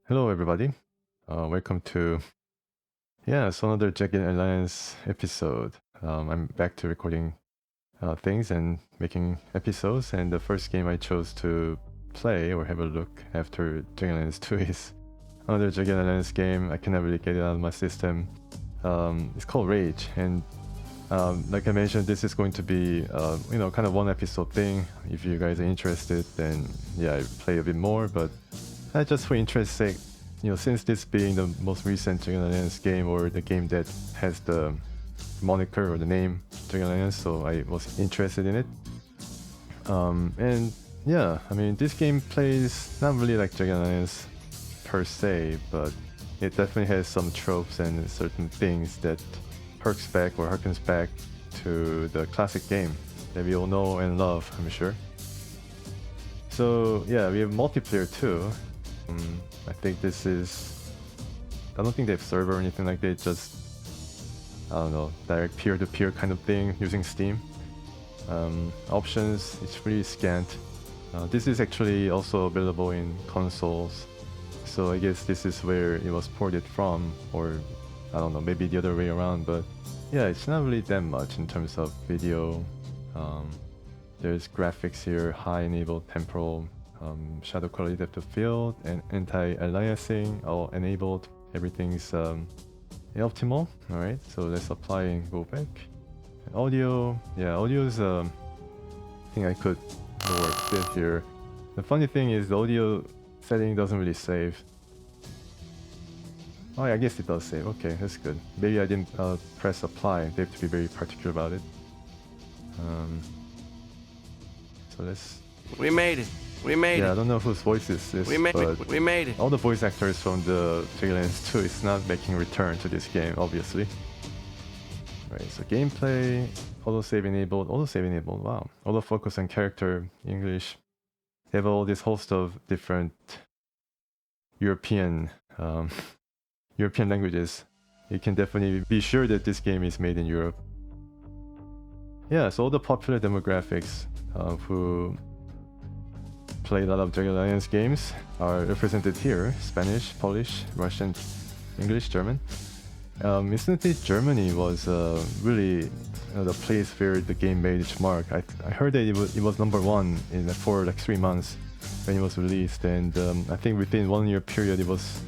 Hello, everybody. Welcome to it's another Jagged Alliance episode. I'm back to recording things and making episodes. And the first game I chose to play or have a look after Jagged Alliance 2 is another Jagged Alliance game. I cannot really get it out of my system. It's called Rage, and like I mentioned, this is going to be kind of one episode thing. If you guys are interested, then I play a bit more. But just for interest's sake, since this being the most recent Jagged Alliance game, or the game that has the moniker or the name Jagged Alliance, so I was interested in it. This game plays not really like Jagged Alliance per se, but it definitely has some tropes and certain things that harkens back to the classic game that we all know and love, I'm sure. So yeah, we have multiplayer too. I think this is... I don't think they have server or anything like that, just... I don't know, direct peer-to-peer kind of thing using Steam. Options, it's pretty scant. This is actually also available in consoles, so I guess this is where it was ported from, or I don't know, maybe the other way around, but yeah, it's not really that much in terms of video. There's graphics here, high enabled temporal, shadow quality depth of field, and anti-aliasing all enabled. Everything's optimal. Alright, so let's apply and go back. And audio, audio is a thing I could lower a bit here. The funny thing is the audio setting doesn't really save. Oh, I guess it does save. Okay, that's good. Maybe I didn't press apply. They have to be very particular about it. So let's... We made it. We made it. I don't know whose voice is this, We made it. all the voice actors from the Jagged Alliance 2 is not making return to this game, obviously. Right, so gameplay, autosave enabled, wow. Autofocus on character, English. They have all this host of different European languages. You can definitely be sure that this game is made in Europe. Yeah, so all the popular demographics who play a lot of Jagged Alliance games are represented here: Spanish, Polish, Russian, English, German. Incidentally, Germany was really the place where the game made its mark. I heard that it was number one for like 3 months when it was released, and I think within 1 year period it was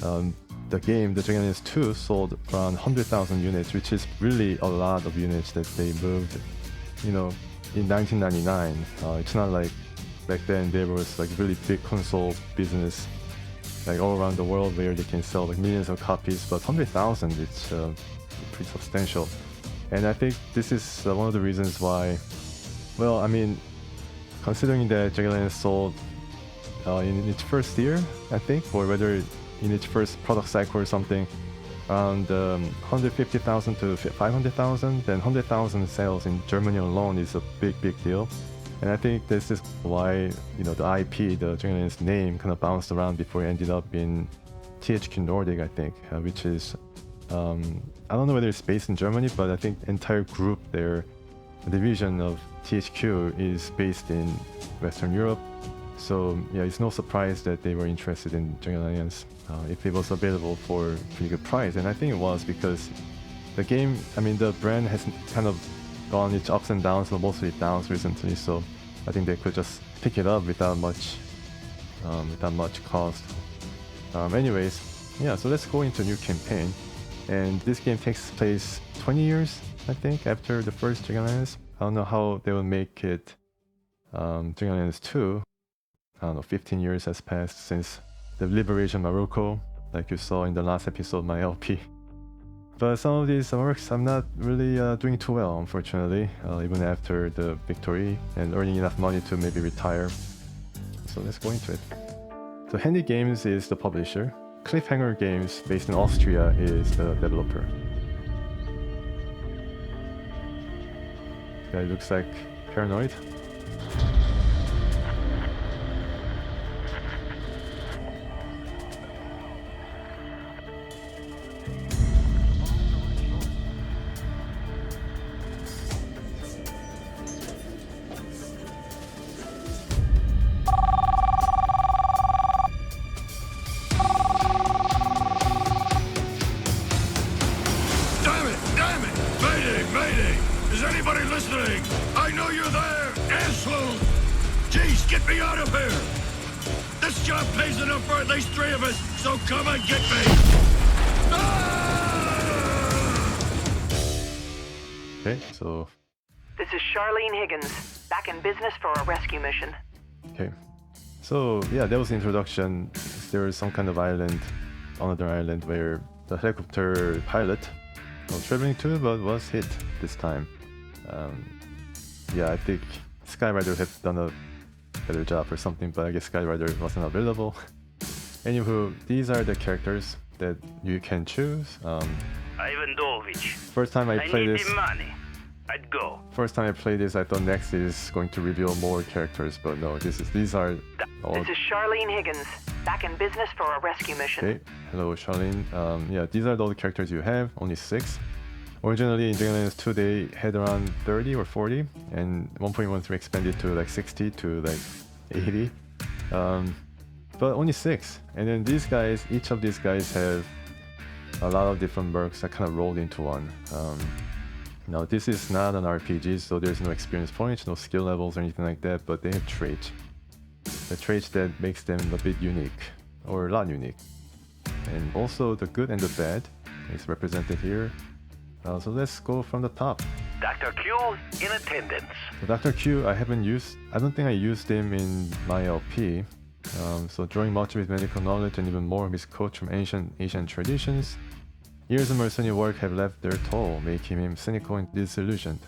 the game, the Jagged Alliance 2, sold around 100,000 units, which is really a lot of units that they moved, in 1999. It's not like back then there was like really big console business like all around the world where they can sell like millions of copies, but 100,000, it's pretty substantial. And I think this is one of the reasons why, well, I mean, considering that Jagged Alliance sold in its first year, I think, or whether in its first product cycle or something, around 150,000 to 500,000, then 100,000 sales in Germany alone is a big deal. And I think this is why, the IP, the Jagged Alliance name, kind of bounced around before it ended up in THQ Nordic, I think, which is, I don't know whether it's based in Germany, but I think the entire group there, the division of THQ, is based in Western Europe. So yeah, it's no surprise that they were interested in Jagged Alliance if it was available for a pretty good price. And I think it was because the game, the brand has kind of gone its ups and downs, but mostly downs recently, so I think they could just pick it up without much cost. Anyways, so let's go into a new campaign, and this game takes place 20 years, I think, after the first Jagged Alliance. I don't know how they will make it Jagged Alliance 2. I don't know, 15 years has passed since the liberation of Morocco, like you saw in the last episode of my LP. But some of these works I'm not really doing too well, unfortunately, even after the victory and earning enough money to maybe retire. So let's go into it. So Handy Games is the publisher. Cliffhanger Games, based in Austria, is the developer. This guy looks like paranoid. This job pays enough for at least 3 of us, so come and get me! Okay, so This is Charlene Higgins, back in business for a rescue mission. okay, so yeah, that was the introduction. There was some kind of island, another island where the helicopter pilot was traveling to, but was hit this time. Yeah, I think Skyrider had done a better job or something, but I guess Skyrider wasn't available. Anywho, these are the characters that you can choose. Ivan Dolvich. First time I played need this, the money. I'd go. first time I played this, I thought next is going to reveal more characters, but no, these are all. This is Charlene Higgins, back in business for a rescue mission. Okay, hello Charlene. Yeah, these are all the characters you have, only 6. Originally in Jagged Alliance 2 they had around 30 or 40, and 1.13 expanded to like 60 to like 80. But only 6. And then these guys, each of these guys have a lot of different mercs that kind of rolled into one. Now this is not an RPG, so there's no experience points, no skill levels or anything like that, but they have traits. The traits that makes them a bit unique, or a lot unique. And also the good and the bad is represented here. So let's go from the top. Dr. Q in attendance. So Dr. Q, I don't think I used him in my LP. So drawing much of his medical knowledge and even more of his quotes from ancient Asian traditions, years of mercenary work have left their toll, making him cynical and disillusioned.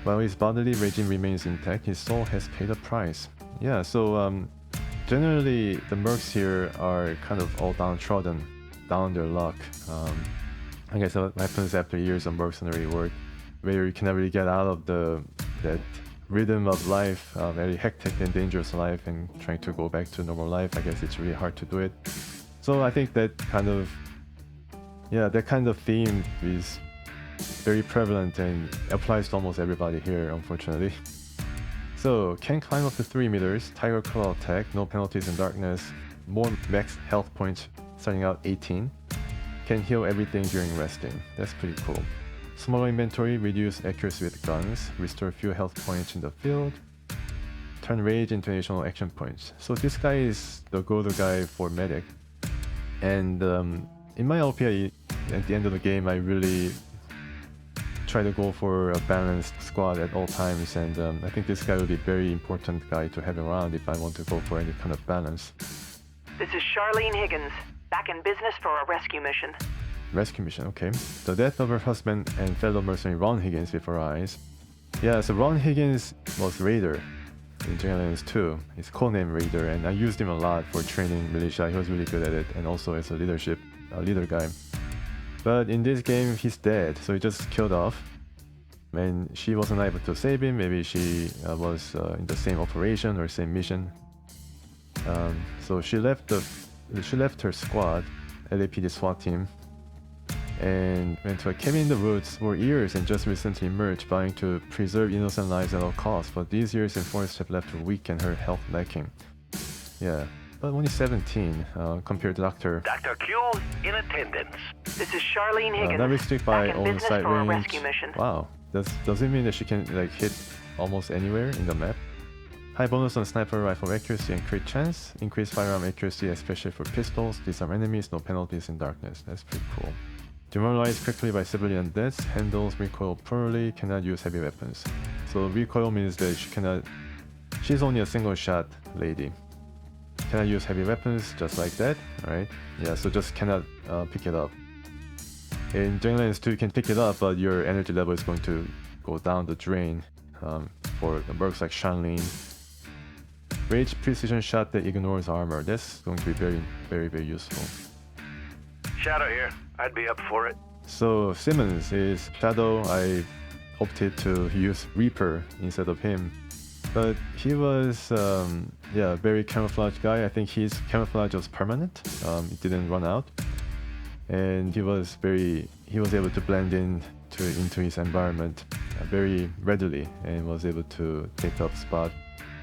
While his bodily regime remains intact, his soul has paid a price. Yeah, so generally the mercs here are kind of all downtrodden, down on their luck. I guess what happens after years of mercenary work, where you cannot really get out of that rhythm of life, very hectic and dangerous life, and trying to go back to normal life. I guess it's really hard to do it. So I think that kind of theme is very prevalent and applies to almost everybody here, unfortunately. So can climb up to 3 meters, Tiger Claw attack, no penalties in darkness, more max health points starting out 18. Can heal everything during resting. That's pretty cool. Smaller inventory, reduce accuracy with guns, restore few health points in the field, turn rage into additional action points. So this guy is the go-to guy for medic. And in my LP, at the end of the game, I really try to go for a balanced squad at all times, and I think this guy will be a very important guy to have around if I want to go for any kind of balance. This is Charlene Higgins, back in business for a rescue mission. Rescue mission, okay. The death of her husband and fellow mercenary Ron Higgins before our eyes. Yeah, so Ron Higgins was Raider in Jagged Alliance 2. His codename Raider, and I used him a lot for training militia. He was really good at it, and also as a leader guy. But in this game, he's dead, so he just killed off. And she wasn't able to save him. Maybe she was in the same operation or same mission. So she left her squad, LAPD SWAT team, and went to a cabin in the woods for years and just recently emerged, vowing to preserve innocent lives at all costs. But these years in forest have left her weak and her health lacking. Yeah, but only 17 compared to Dr. Q in attendance. This is Charlene Higgins, Not restricted by back in own business sight for a range. rescue mission. Wow, does it mean that she can like hit almost anywhere in the map? High bonus on sniper rifle accuracy and crit chance. Increased firearm accuracy, especially for pistols. Disarm enemies, no penalties in darkness. That's pretty cool. Demoralized quickly by civilian deaths. Handles recoil poorly. Cannot use heavy weapons. So recoil means that she's only a single shot lady. Cannot use heavy weapons, just like that. Alright. Yeah, so just cannot pick it up. In Jagged Alliance 2 you can pick it up, but your energy level is going to go down the drain for the mercs like Shanlin. Rage precision shot that ignores armor. That's going to be very, very, very useful. Shadow here. I'd be up for it. So Simmons is Shadow. I opted to use Reaper instead of him. But he was, very camouflage guy. I think his camouflage was permanent. It didn't run out. And he was able to blend into his environment very readily and was able to take up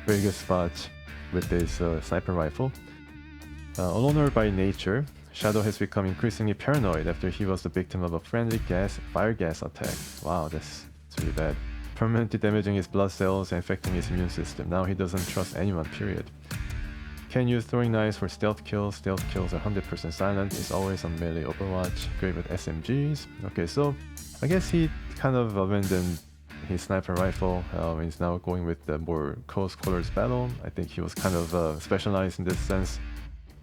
very good spots with this sniper rifle. A loner by nature, Shadow has become increasingly paranoid after he was the victim of a friendly fire gas attack. Wow, that's really bad. Permanently damaging his blood cells and affecting his immune system. Now he doesn't trust anyone, period. Can use throwing knives for stealth kills. Stealth kills are 100% silent. Is always on melee Overwatch. Great with SMGs. Okay, so I guess he kind of abandoned his sniper rifle. He's now going with the more close quarters battle. I think he was kind of specialized in this sense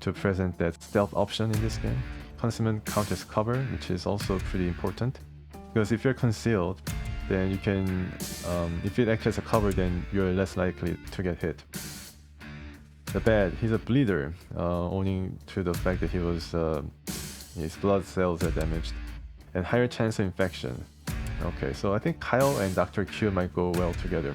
to present that stealth option in this game. Concealment counts as cover, which is also pretty important. Because if you're concealed, then you can, if it acts as a cover, then you're less likely to get hit. The bad, he's a bleeder, owing to the fact that his blood cells are damaged, and higher chance of infection. Okay, so I think Kyle and Dr. Q might go well together.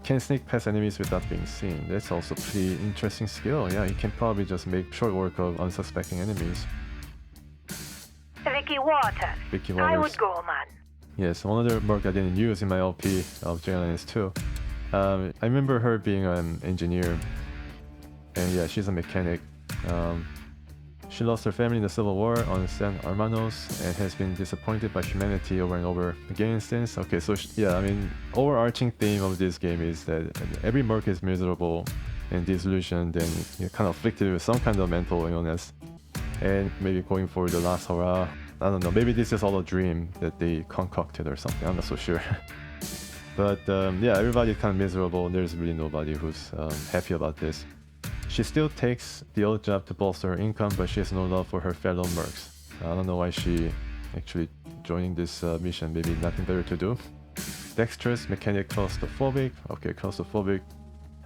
Can sneak past enemies without being seen. That's also pretty interesting skill. Yeah, he can probably just make short work of unsuspecting enemies. Vicky Waters. Vicky I Waters. would go, man. Yes, one other merc I didn't use in my LP of Jagged Alliance 2. I remember her being an engineer, and yeah, she's a mechanic. She lost her family in the Civil War on San Hermanos and has been disappointed by humanity over and over again since. Okay, so yeah, I mean, overarching theme of this game is that every merc is miserable and disillusioned, and you're kind of afflicted with some kind of mental illness, and maybe going for the last hurrah. I don't know, maybe this is all a dream that they concocted or something, I'm not so sure. But yeah, everybody's kind of miserable. There's really nobody who's happy about this. She still takes the old job to bolster her income, but she has no love for her fellow mercs. I don't know why she actually joining this mission, maybe nothing better to do. Dexterous, mechanic, claustrophobic. Okay, claustrophobic.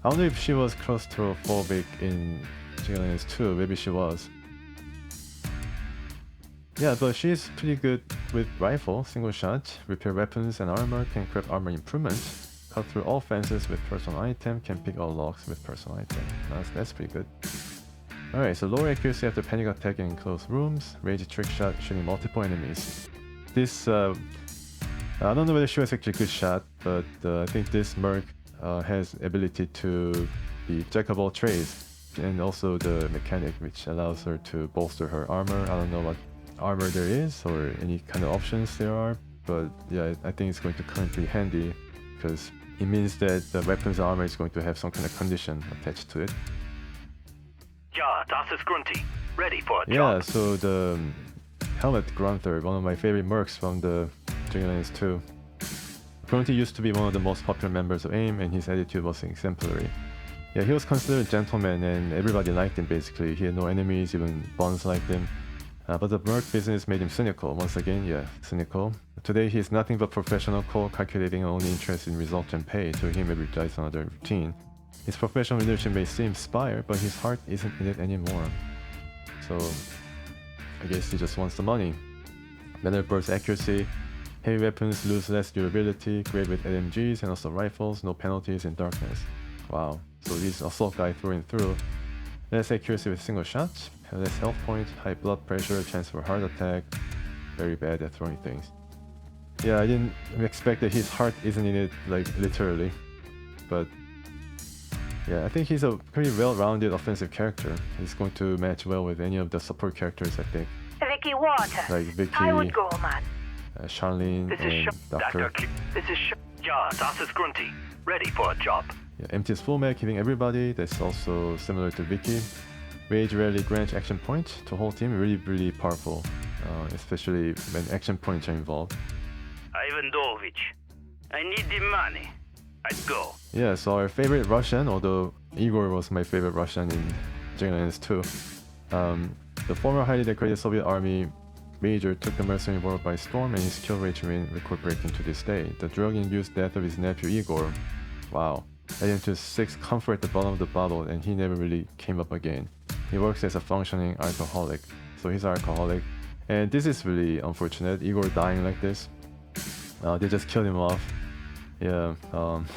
I wonder if she was claustrophobic in Jagged Alliance 2, maybe she was. Yeah, but she's pretty good with rifle, single shot, repair weapons and armor, can craft armor improvements. Cut through all fences with personal item, can pick all locks with personal item. That's pretty good. Alright, so lower accuracy after panic attack in closed rooms, rage trick shot, shooting multiple enemies. This, I don't know whether she was actually a good shot, but I think this merc has ability to be jack of all trades, and also the mechanic, which allows her to bolster her armor. I don't know what armor there is or any kind of options there are, but yeah, I think it's going to come in pretty handy because it means that the weapons armor is going to have some kind of condition attached to it. Ja, das ist Grunty. Ready for a Yeah, job. so the Helmet Grunther, one of my favorite mercs from the Jagged Alliance 2. Grunty used to be one of the most popular members of AIM, and his attitude was exemplary. Yeah, he was considered a gentleman and everybody liked him basically. He had no enemies, even Bonds liked him. But the merc business made him cynical. Once again, yeah, cynical. Today he is nothing but professional, cold, calculating, and only interested in results and pay. To him, every day is another routine. His professional leadership may seem inspired, but his heart isn't in it anymore. So, I guess he just wants the money. Better burst accuracy. Heavy weapons lose less durability. Great with LMGs and also rifles. No penalties in darkness. Wow. So he's assault guy through and through. Less accuracy with single shots. Less health points, high blood pressure, chance for heart attack. Very bad at throwing things. Yeah, I didn't expect that his heart isn't in it, like, literally. But yeah, I think he's a pretty well-rounded offensive character. He's going to match well with any of the support characters, I think. Vicky Waters. Like Vicky, I would go, man. Charlene, This is and Doctor. Dr. Q. This is Ja, das ist Grunty. Ready for a job. Yeah, empties full mag, hitting everybody. That's also similar to Vicky. Rage rarely grants action point to whole team. Really powerful, especially when action points are involved. Ivan Dolvich. I need the money. I'd go. Yeah, so our favorite Russian, although Igor was my favorite Russian in Jagged Alliance 2. The former highly decorated Soviet army major took the mercenary war by storm, and his kill rates remain record-breaking to this day. The drug-induced death of his nephew Igor, wow, led him to 6 comfort at the bottom of the bottle, and he never really came up again. He works as a functioning alcoholic, so he's an alcoholic. And this is really unfortunate, Igor dying like this. They just killed him off. Yeah, one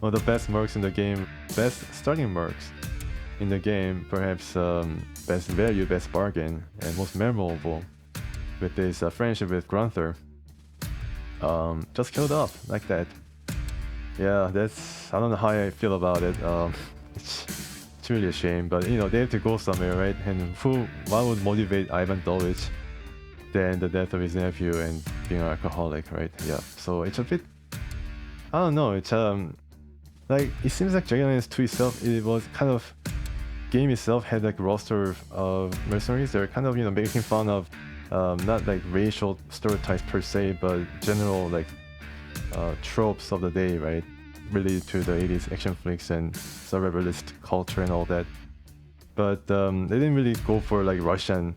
of the best mercs in the game, best starting mercs in the game, perhaps best value, best bargain, and most memorable with this friendship with Grunther. Just killed off like that. Yeah, that's, I don't know how I feel about it. It's really a shame, but you know, they have to go somewhere, right? And what would motivate Ivan Dolvich than the death of his nephew and being an alcoholic, right? Yeah, so it's a bit, I don't know, it's like, it seems like Jagged Alliance 2 itself, it was kind of game itself had like a roster of mercenaries. They're kind of, you know, making fun of not like racial stereotypes per se, but general like tropes of the day, right? Related to the 80s action flicks and survivalist culture and all that. But they didn't really go for like Russian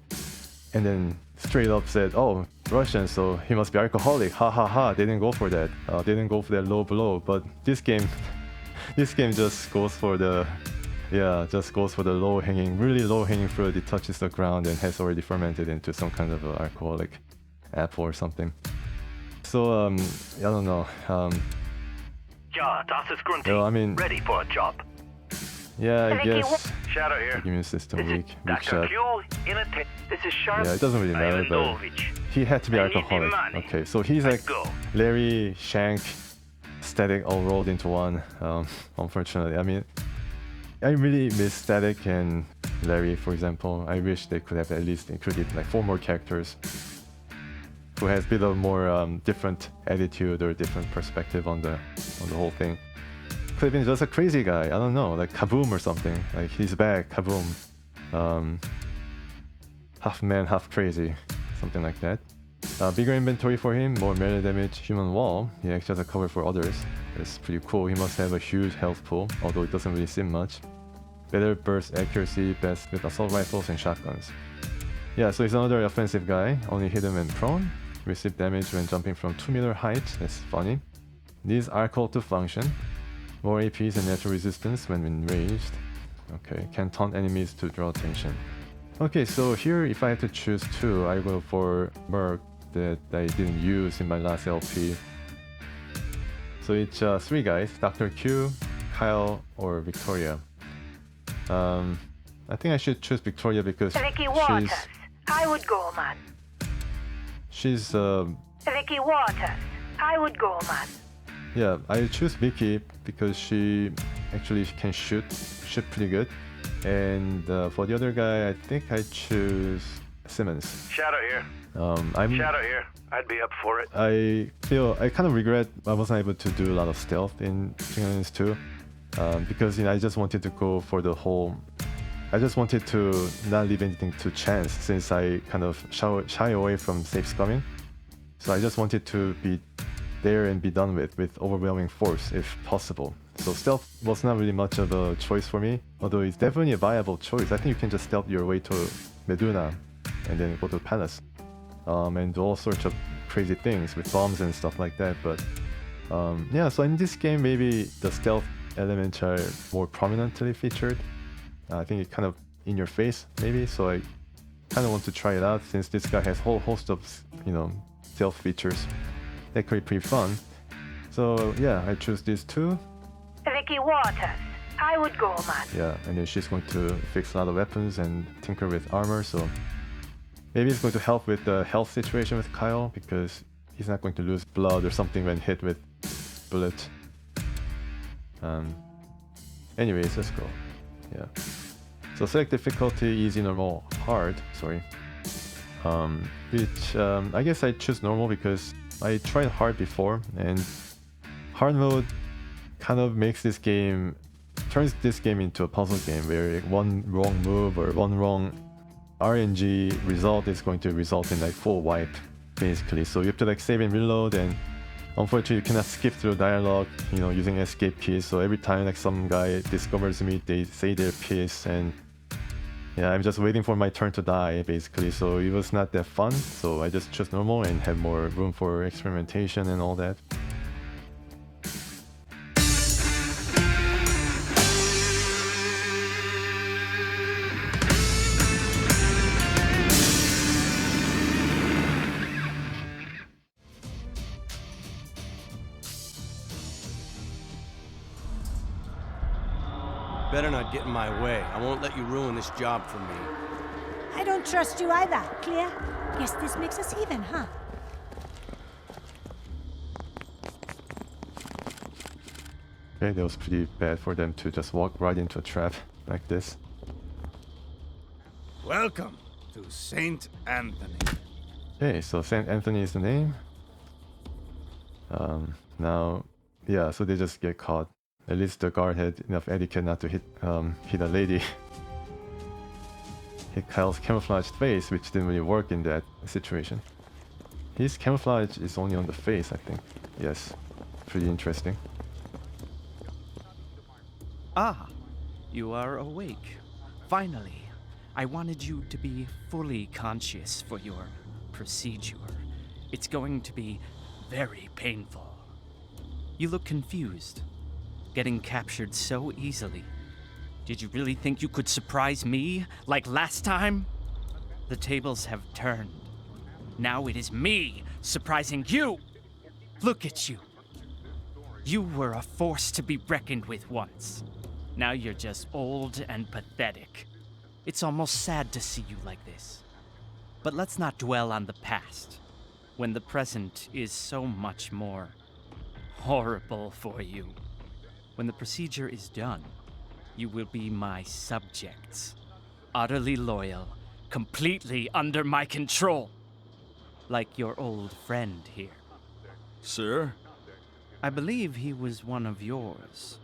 and then straight up said, oh, Russian, so he must be alcoholic, ha ha ha. They didn't go for that. They didn't go for that low blow. But this game just goes for the low hanging, really low hanging fruit. It touches the ground and has already fermented into some kind of alcoholic apple or something. So I don't know. Ja, das ist grunty. Well, I mean, Ready for a job. yeah, I guess Shadow here. immune system weak Dr. shot. Q in a This is Charlotte. Yeah, it doesn't really matter, but Ivanovich. he had to be I need the alcoholic. money. Okay, so he's Let's like go. Larry, Shank, Static all rolled into one. Unfortunately, I mean, I really miss Static and Larry, for example. I wish they could have at least included like 4 more characters who has a bit of more different attitude or different perspective on the whole thing. Could have been just a crazy guy. I don't know, like Kaboom or something. Like he's back, Kaboom. Half man, half crazy, something like that. Bigger inventory for him, more melee damage, human wall. He acts as a cover for others. That's pretty cool. He must have a huge health pool, although it doesn't really seem much. Better burst accuracy, best with assault rifles and shotguns. Yeah, so he's another offensive guy, only hit him and prone. Receive damage when jumping from 2-meter height, that's funny. Needs alcohol to function. More APs and natural resistance when enraged. Okay, can taunt enemies to draw attention. Okay, so here if I have to choose 2, I go for Merc that I didn't use in my last LP. So it's 3 guys, Dr. Q, Kyle, or Victoria. I think I should choose Victoria because Vicky Waters. I would go, man. she's Vicky Waters. I would go, man. yeah, I choose Vicky because she actually can shoot pretty good. And for the other guy, I think I choose Simmons. Shadow here. I'm Shadow here. I'd be up for it. I kind of regret I wasn't able to do a lot of stealth in Jagged Alliance 2 because, you know, I just wanted to go for the whole. I just wanted to not leave anything to chance since I kind of shy away from safe scumming. So I just wanted to be there and be done with overwhelming force if possible. So stealth was not really much of a choice for me, although it's definitely a viable choice. I think you can just stealth your way to Meduna and then go to the palace and do all sorts of crazy things with bombs and stuff like that. But yeah, so in this game maybe the stealth elements are more prominently featured. I think it's kind of in your face maybe, so I kind of want to try it out since this guy has a whole host of, you know, stealth features that could be pretty fun. So yeah, I choose these 2. Vicky Waters. I would go, man. Yeah, and then she's going to fix a lot of weapons and tinker with armor, so maybe it's going to help with the health situation with Kyle because he's not going to lose blood or something when hit with bullet. Anyways, let's go. Yeah. So select difficulty, easy, normal, hard. Sorry. Which I guess I choose normal because I tried hard before, and hard mode kind of makes this game, turns this game into a puzzle game where one wrong move or one wrong RNG result is going to result in like full wipe basically. So you have to like save and reload, and unfortunately you cannot skip through dialogue, you know, using escape keys. So every time like some guy discovers me, they say their piece, and yeah, I'm just waiting for my turn to die basically. So it was not that fun, so I just chose normal and have more room for experimentation and all that. Better not get in my way. I won't let you ruin this job for me. I don't trust you either, clear? Guess this makes us even, huh? Okay, that was pretty bad for them to just walk right into a trap like this. Welcome to St. Anthony. Okay, so St. Anthony is the name. Now, yeah, so they just get caught. At least the guard had enough etiquette not to hit a lady. Kyle's camouflaged face, which didn't really work in that situation. His camouflage is only on the face, I think. Yes, pretty interesting. Ah, you are awake. Finally, I wanted you to be fully conscious for your procedure. It's going to be very painful. You look confused, getting captured so easily. Did you really think you could surprise me like last time? The tables have turned. Now it is me surprising you. Look at you. You were a force to be reckoned with once. Now you're just old and pathetic. It's almost sad to see you like this. But let's not dwell on the past, when the present is so much more horrible for you. When the procedure is done, you will be my subjects, utterly loyal, completely under my control, like your old friend here. Sir? I believe he was one of yours,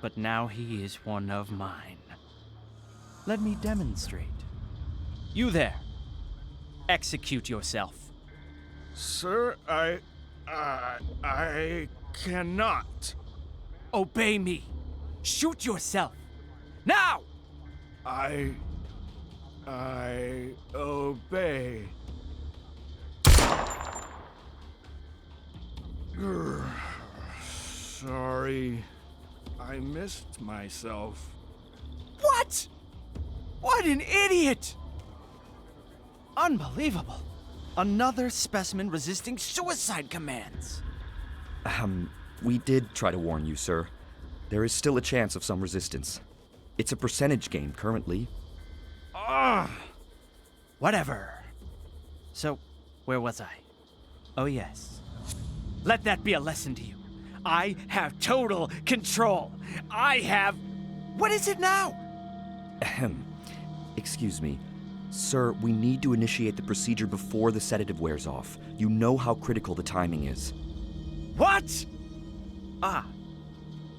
but now he is one of mine. Let me demonstrate. You there, execute yourself. Sir, I cannot. Obey me. Shoot yourself. Now! I obey. Grr. Sorry. I missed myself. What? What an idiot! Unbelievable. Another specimen resisting suicide commands. We did try to warn you, sir. There is still a chance of some resistance. It's a percentage game currently. Whatever. So, where was I? Oh, yes. Let that be a lesson to you. I have total control. I have... What is it now? Ahem. Excuse me. Sir, we need to initiate the procedure before the sedative wears off. You know how critical the timing is. What? Ah.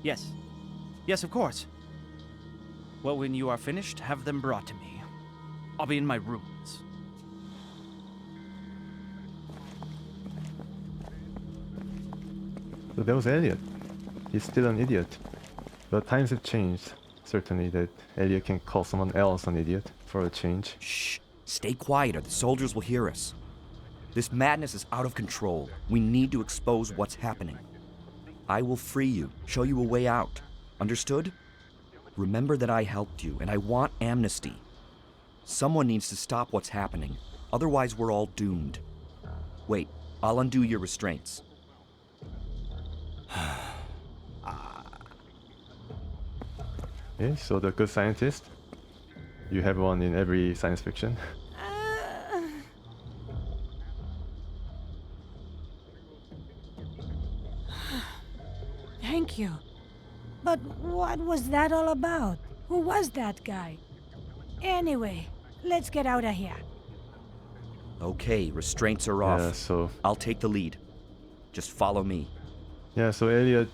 Yes. Yes, of course. Well, when you are finished, have them brought to me. I'll be in my rooms. So that was Elliot. He's still an idiot. But times have changed. Certainly that Elliot can call someone else an idiot for a change. Shh. Stay quiet or the soldiers will hear us. This madness is out of control. We need to expose what's happening. I will free you, show you a way out. Understood? Remember that I helped you, and I want amnesty. Someone needs to stop what's happening. Otherwise, we're all doomed. Wait, I'll undo your restraints. Okay, so the good scientist. You have one in every science fiction. Thank you. But what was that all about? Who was that guy? Anyway, let's get out of here. Okay, restraints are off. Yeah, so I'll take the lead. Just follow me. yeah, so Elliot,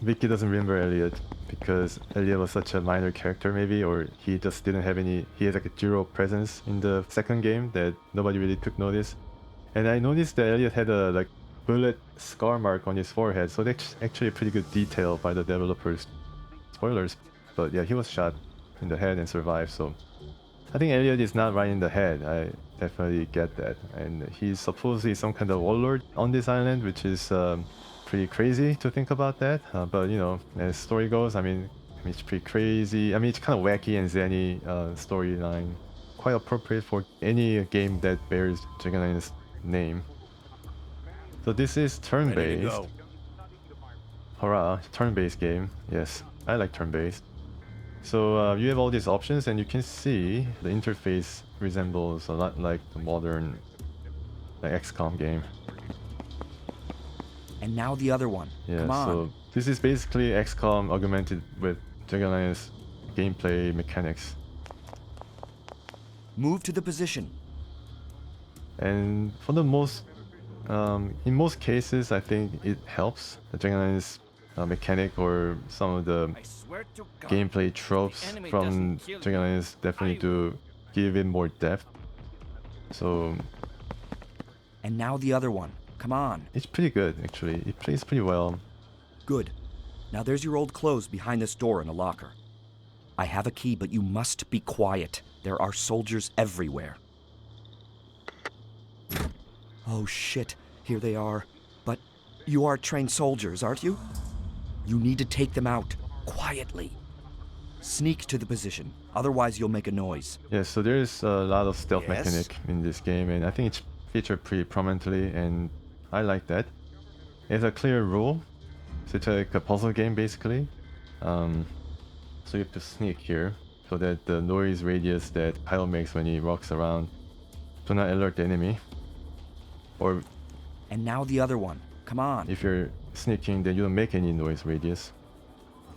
Vicky doesn't remember Elliot because Elliot was such a minor character maybe, or he just didn't have any, he has like a zero presence in the second game that nobody really took notice. And I noticed that Elliot had a like bullet scar mark on his forehead, so that's actually a pretty good detail by the developers. Spoilers, but yeah, he was shot in the head and survived, so I think Elliot is not right in the head. I definitely get that. And he's supposedly some kind of warlord on this island, which is pretty crazy to think about that. But you know, as story goes, I mean, it's pretty crazy. I mean, it's kind of wacky and zany storyline. Quite appropriate for any game that bears Jagged Alliance's name. So this is turn-based. Hurrah, turn-based game. Yes, I like turn-based. So you have all these options, and you can see the interface resembles a lot like the modern XCOM game. And now the other one. Yeah, Come on. so this is basically XCOM augmented with Jagged Alliance gameplay mechanics. Move to the position. And for the most, in most cases, I think it helps. The Jagged Alliance mechanic or some of the gameplay tropes from Jagged Alliance definitely do give it more depth. So And now the other one. Come on. it's pretty good actually. It plays pretty well. Good. Now there's your old clothes behind this door in a locker. I have a key, but you must be quiet. There are soldiers everywhere. Oh shit, here they are. But you are trained soldiers, aren't you? You need to take them out, quietly. Sneak to the position, otherwise you'll make a noise. Yeah, so there's a lot of stealth Yes? mechanic in this game, and I think it's featured pretty prominently, and I like that. It's a clear rule. So it's like a puzzle game basically. So you have to sneak here so that the noise radius that Kyle makes when he walks around do not alert the enemy. Or And now the other one. Come on. if you're sneaking, then you don't make any noise radius.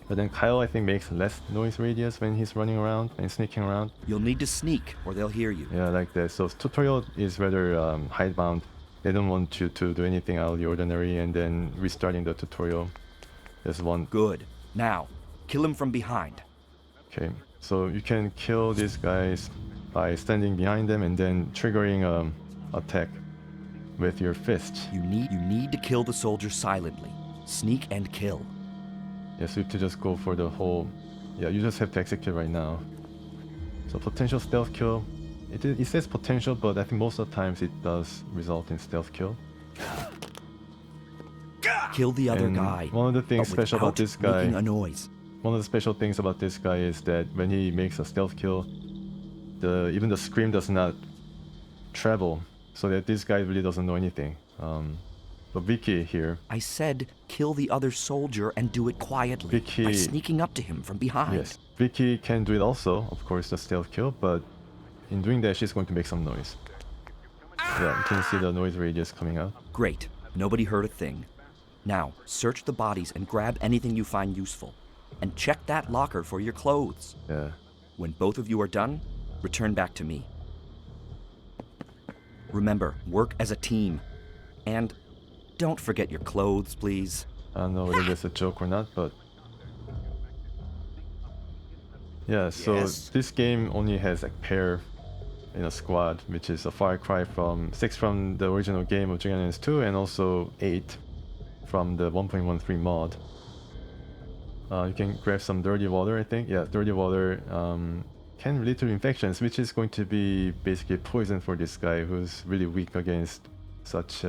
But then Kyle, I think, makes less noise radius when he's running around and sneaking around. You'll need to sneak, or they'll hear you. Yeah, like that. So tutorial is rather hidebound. They don't want you to do anything out of the ordinary, and then restarting the tutorial. There's one. Good. Now, kill him from behind. Okay, so you can kill these guys by standing behind them and then triggering attack with your fist. You need to kill the soldier silently. Sneak and kill. Yeah, so you have to just go for the whole. Yeah, you just have to execute right now. So potential stealth kill. It says potential, but I think most of the times it does result in stealth kill. Kill the other And guy. one of the things but special about without this guy. making a noise. One of the special things about this guy is that when he makes a stealth kill, even the scream does not travel, so that this guy really doesn't know anything. But Vicky here, I said kill the other soldier and do it quietly by Vicky- sneaking up to him from behind. yes, Vicky can do it also, of course, the stealth kill, but in doing that, she's going to make some noise. Yeah, you can see the noise radius coming out. Great. Nobody heard a thing. Now, search the bodies and grab anything you find useful. And check that locker for your clothes. Yeah. When both of you are done, return back to me. Remember, work as a team. And don't forget your clothes, please. I don't know whether that's a joke or not, but yeah. So Yes? this game only has like pair in a squad, which is a far cry from 6 from the original game of Jagged Alliance 2, and also 8 from the 1.13 mod. You can grab some dirty water, I think. Yeah, dirty water can lead to infections, which is going to be basically poison for this guy who's really weak against such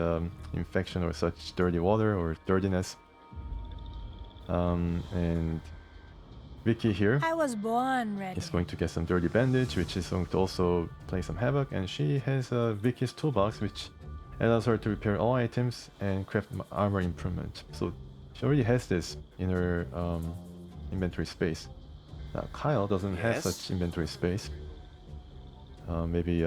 infection or such dirty water or dirtiness. And Vicky here I was born ready. is going to get some dirty bandage, which is going to also play some havoc. And she has Vicky's toolbox, which allows her to repair all items and craft armor improvement. So she already has this in her inventory space. Now Kyle doesn't have Yes? such inventory space. Maybe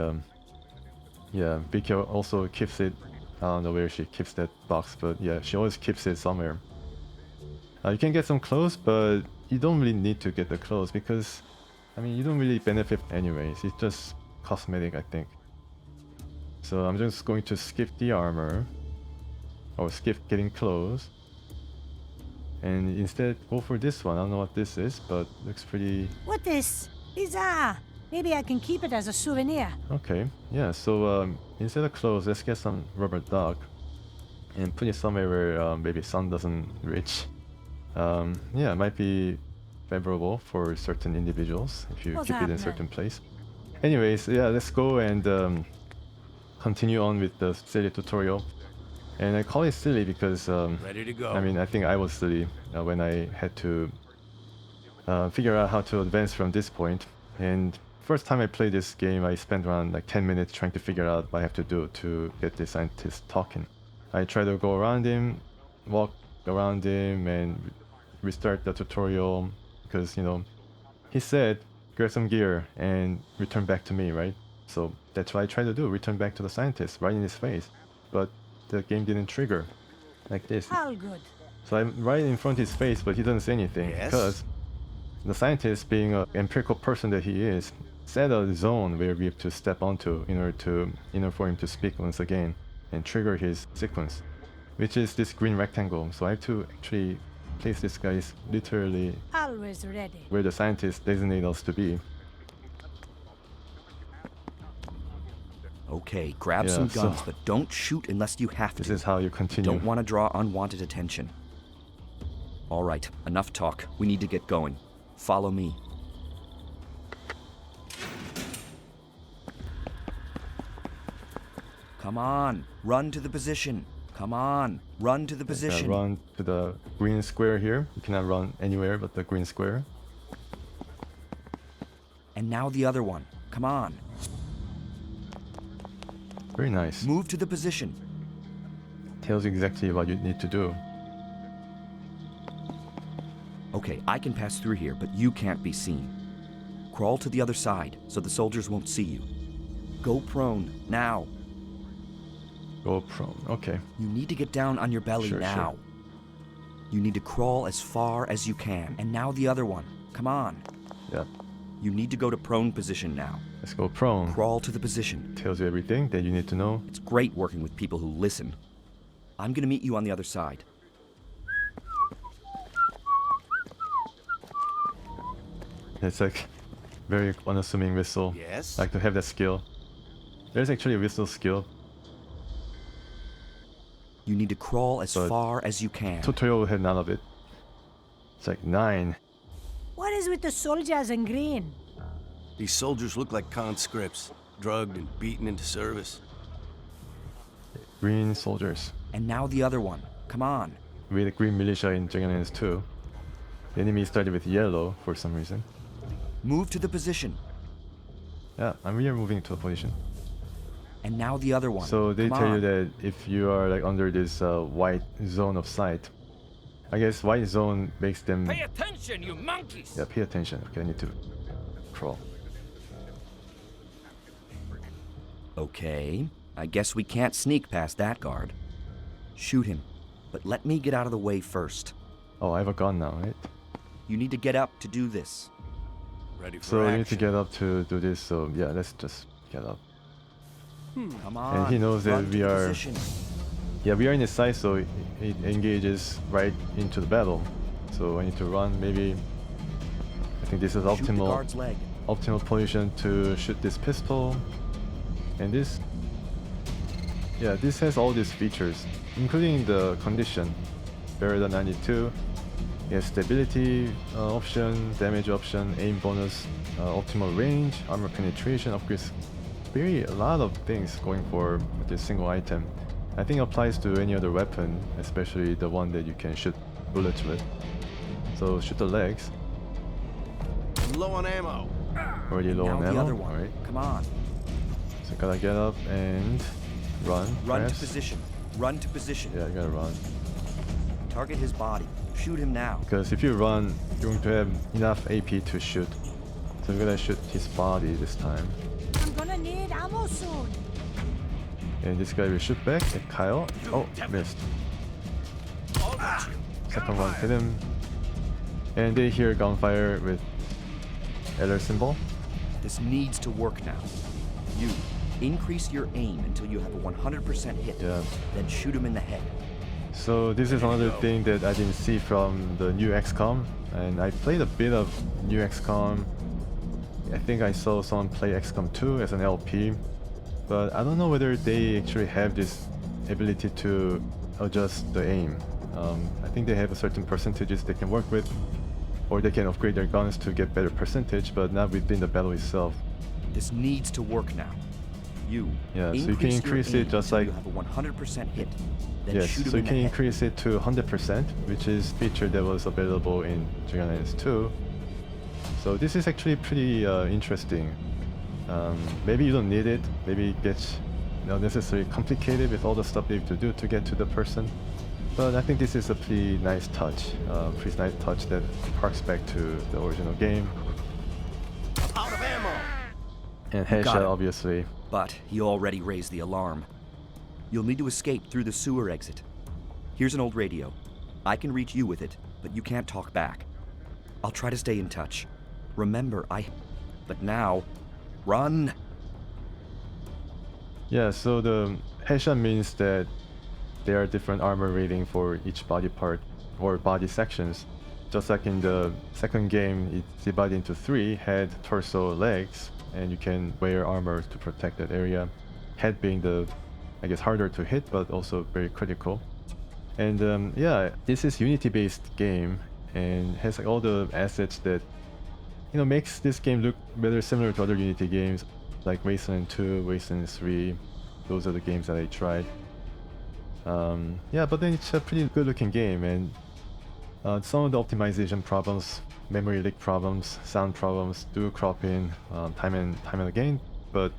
yeah, Vicky also keeps it. I don't know where she keeps that box, but yeah, she always keeps it somewhere. You can get some clothes, but you don't really need to get the clothes because, I mean, you don't really benefit anyways. It's just cosmetic, I think. So I'm just going to skip the armor, or skip getting clothes, and instead go for this one. I don't know what this is, but looks pretty What is? Bizarre. Maybe I can keep it as a souvenir. okay. Yeah. So instead of clothes, let's get some rubber duck and put it somewhere where maybe sun doesn't reach. Yeah, it might be favorable for certain individuals if you What's keep it in a happening? certain place. Anyways, yeah, let's go and continue on with the silly tutorial. And I call it silly because Ready to go. I mean, I think I was silly when I had to figure out how to advance from this point. And first time I played this game, I spent around like 10 minutes trying to figure out what I have to do to get the scientist talking. I try to go around him, walk around him, and restart the tutorial because, you know, he said grab some gear and return back to me, right? So that's what I tried to do, return back to the scientist right in his face. But the game didn't trigger like this. All good. So I'm right in front of his face, but he doesn't say anything Yes? because the scientist, being an empirical person that he is, set a zone where we have to step onto in order for him to speak once again and trigger his sequence, which is this green rectangle. So I have to actually place this guy literally Always ready. where the scientists designate us to be. Okay, grab Yeah, some so- guns, but don't shoot unless you have This to. is how you continue. Don't want to draw unwanted attention. All right, enough talk. We need to get going. Follow me. Come on, run to the position. Come on, run to the position. Run to the green square here. You cannot run anywhere but the green square. And now the other one. Come on, Very nice. move to the position. Tells you exactly what you need to do. Okay, I can pass through here, but you can't be seen. Crawl to the other side so the soldiers won't see you. Go prone, now. Go prone. Okay. You need to get down on your belly Sure, now. sure. You need to crawl as far as you can. And now the other one. Come on. Yeah. You need to go to prone position now. Let's go prone. Crawl to the position. Tells you everything that you need to know. It's great working with people who listen. I'm gonna meet you on the other side. It's like very unassuming whistle. Yes? Like to have that skill. There's actually a whistle skill. You need to crawl as But far as you can. Tutorial had none of it. It's like 9. What is with the soldiers in green? These soldiers look like conscripts, drugged and beaten into service. Green soldiers. And now the other one. Come on. With the green militia in Jagged Alliance 2. The enemy started with yellow for some reason. Move to the position. Yeah, we are moving to a position. And now the other one. So they Come tell you on. that if you are like under this white zone of sight, I guess white zone makes them. Pay attention, you monkeys! Yeah, pay attention. Okay, I need to crawl. Okay. I guess we can't sneak past that guard. Shoot him. But let me get out of the way first. Oh, I have a gun now, right? You need to get up to do this. Ready for So you action. need to get up to do this. So yeah, let's just get up. Come on. he knows that run to we the are- position. Yeah, we are in the side, so it engages right into the battle. So I need to run. Maybe I think this is Shoot the optimal guard's leg. position to shoot this pistol. And this, yeah, this has all these features, including the condition. Better than 92. It has stability option, damage option, aim bonus, optimal range, armor penetration, upgrades. Very a lot of things going for this single item. I think applies to any other weapon, especially the one that you can shoot bullets with. So shoot the legs. I'm low on ammo. Already low Now on the ammo. other one. Alright. Come on. So gotta get up and run. Run to perhaps. position. Run to position. Yeah, you gotta run. Target his body. Shoot him now. Because if you run, you're going to have enough AP to shoot. So we're gonna shoot his body this time. I'm gonna need ammo soon. And this guy will shoot back at Kyle. Oh, missed. Second one hit him. And they hear gunfire with LR symbol. This needs to work now. You increase your aim until you have a 100% hit. Yeah. Then shoot him in the head. So this is another thing that I didn't see from the new XCOM. And I played a bit of new XCOM. I think I saw someone play XCOM 2 as an LP. But I don't know whether they actually have this ability to adjust the aim. I think they have a certain percentages they can work with, or they can upgrade their guns to get better percentage, but not within the battle itself. This needs to work now. You Yeah, so you can your increase it aim just until like- you have a 100% hit. Then Yes, shoot him so you in can the head. increase it to 100%, which is feature that was available in Jagged Alliance 2. So this is actually pretty interesting. Maybe you don't need it. Maybe it gets unnecessarily complicated with all the stuff you have to do to get to the person. But I think this is a pretty nice touch. That harks back to the original game. Out of ammo. And Got headshot, it. obviously. But he already raised the alarm. You'll need to escape through the sewer exit. Here's an old radio. I can reach you with it, but you can't talk back. I'll try to stay in touch. Remember, But now, run! Yeah, so the headshot means that there are different armor rating for each body part or body sections. Just like in the second game, it's divided into 3, head, torso, legs, and you can wear armor to protect that area. head being the, I guess, harder to hit, but also very critical. And yeah, this is Unity-based game and has like all the assets that, you know, makes this game look rather similar to other Unity games like Wasteland 2, Wasteland 3. Those are the games that I tried. Yeah, but then it's a pretty good looking game, and some of the optimization problems, memory leak problems, sound problems do crop in time and again, but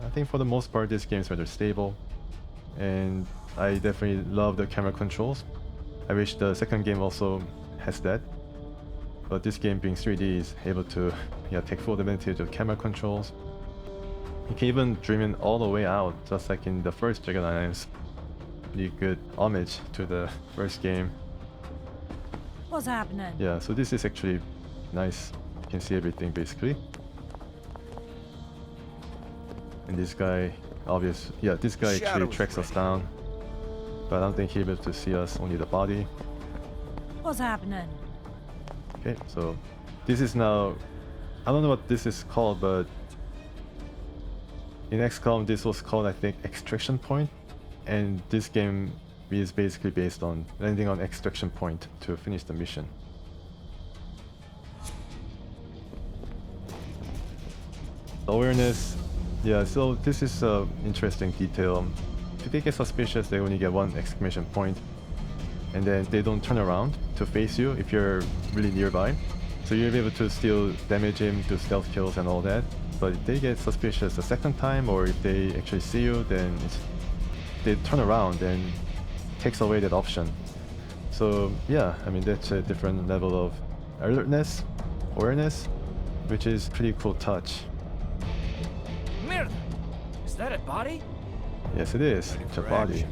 I think for the most part this game is rather stable, and I definitely love the camera controls. I wish the second game also has that, but this game being 3D is able to take full advantage of camera controls. You can even dream in all the way out, just like in the first Jagged Alliance. Pretty good homage to the first game. What's happening? Yeah, so this is actually nice. You can see everything basically. And this guy, this guy actually tracks us down. But I don't think he'll be able to see us, only the body. What's happening? Okay, so this is now, I don't know what this is called, but in XCOM this was called, I think, extraction point. And this game is basically based on landing on extraction point to finish the mission. Awareness, yeah, so this is an interesting detail. If they get suspicious, they only get one exclamation point, and then they don't turn around to face you if you're really nearby. So you'll be able to still damage him, do stealth kills and all that. But if they get suspicious a second time, or if they actually see you, then they turn around and takes away that option. So yeah, I mean, that's a different level of alertness, awareness, which is pretty cool touch. Mierda! Is that a body? Yes, it is. It's a body.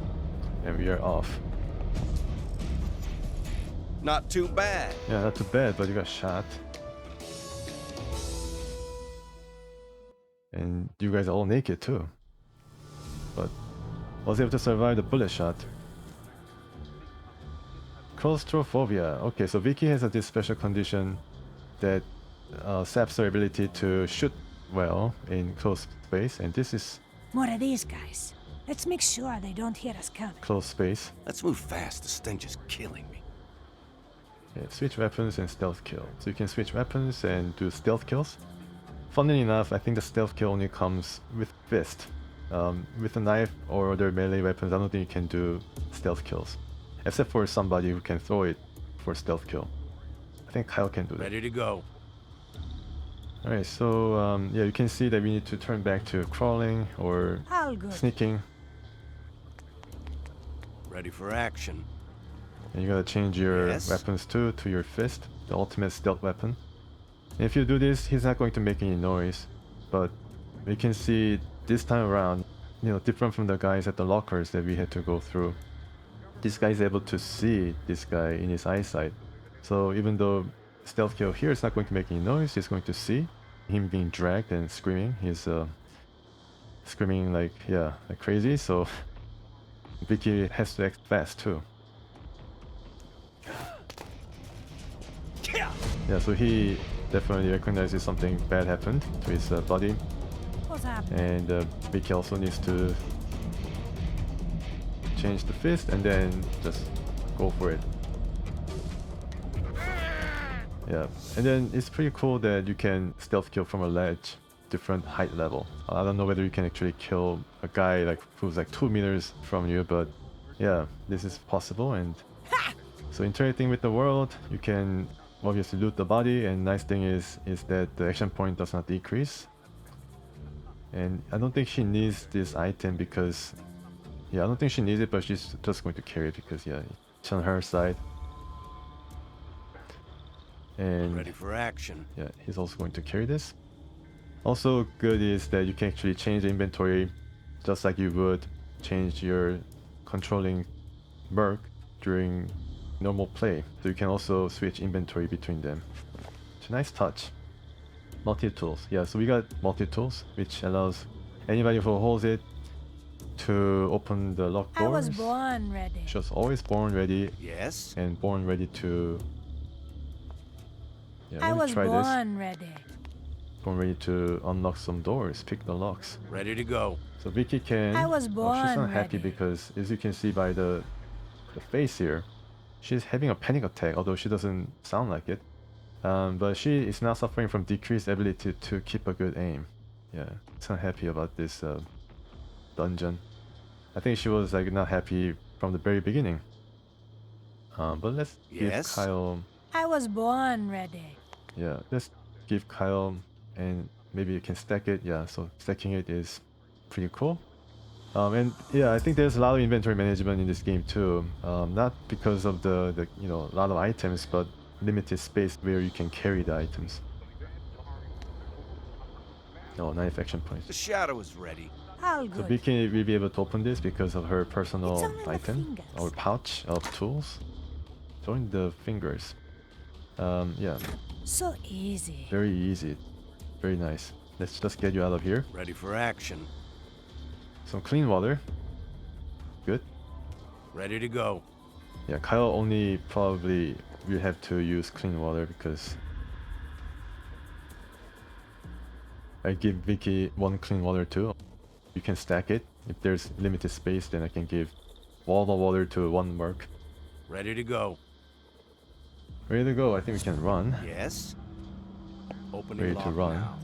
And we are off. Not too bad. Yeah, not too bad, but you got shot. And you guys are all naked too. But I was able to survive the bullet shot. Claustrophobia. Okay, so Vicky has this special condition that saps her ability to shoot well in close space, and this is More of these guys. Let's make sure they don't hear us coming. close space. Let's move fast. The stench is killing me. Yeah, switch weapons and stealth kill. So you can switch weapons and do stealth kills. Funnily enough, I think the stealth kill only comes with fist. With a knife or other melee weapons, I don't think you can do stealth kills. Except for somebody who can throw it for stealth kill. I think Kyle can do that. Ready to go. Alright, so yeah, you can see that we need to turn back to crawling or All good. sneaking. Ready for action. And you gotta change your Yes. weapons too to your fist, the ultimate stealth weapon. And if you do this, he's not going to make any noise. But we can see this time around, different from the guys at the lockers that we had to go through. This guy is able to see this guy in his eyesight. So even though stealth kill here is not going to make any noise, he's going to see him being dragged and screaming. He's screaming like crazy, so Vicky has to act fast too. Yeah, so he definitely recognizes something bad happened to his body, What's happening? and Vicky also needs to change the fist and then just go for it. Yeah, and then it's pretty cool that you can stealth kill from a ledge, different height level. I don't know whether you can actually kill a guy who's 2 meters from you, but yeah, this is possible. And so interacting with the world, you can obviously loot the body, and nice thing is that the action point does not decrease. And I don't think she needs this item because, I don't think she needs it, but she's just going to carry it because it's on her side. And Ready for action. yeah, he's also going to carry this. Also good is that you can actually change the inventory just like you would change your controlling merc during normal play. So you can also switch inventory between them. It's a nice touch. Multi-tools. Yeah, so we got multi-tools, which allows anybody who holds it to open the locked I doors. was born ready. She was always born ready Yes. and born ready to... Yeah, I let me was try this. born ready. ready to unlock some doors, pick the locks. Ready to go. So Vicky can... I was she's born unhappy ready. because, as you can see by the face here, she's having a panic attack, although she doesn't sound like it. But she is now suffering from decreased ability to keep a good aim. Yeah, she's unhappy about this dungeon. I think she was like not happy from the very beginning. But let's give Yes? Kyle... I was born ready. Yeah, let's give Kyle, and maybe you can stack it. Yeah, so stacking it is pretty cool. And yeah, I think there's a lot of inventory management in this game too. Not because of the you know, a lot of items, but limited space where you can carry the items. Oh, 9 action The points. shadow is ready. All So good. Vicky will be able to open this because of her personal It's only the item fingers. or pouch of tools. Join the fingers. Yeah, So easy. very easy. Very nice. Let's just get you out of here. Ready for action. Some clean water. Good. Ready to go. Yeah, Kyle only probably will have to use clean water because I give Vicky 1 clean water too. You can stack it. If there's limited space, then I can give all the water to 1 merc. Ready to go. Ready to go. I think we can run. Yes. Open Ready and to lock run. now.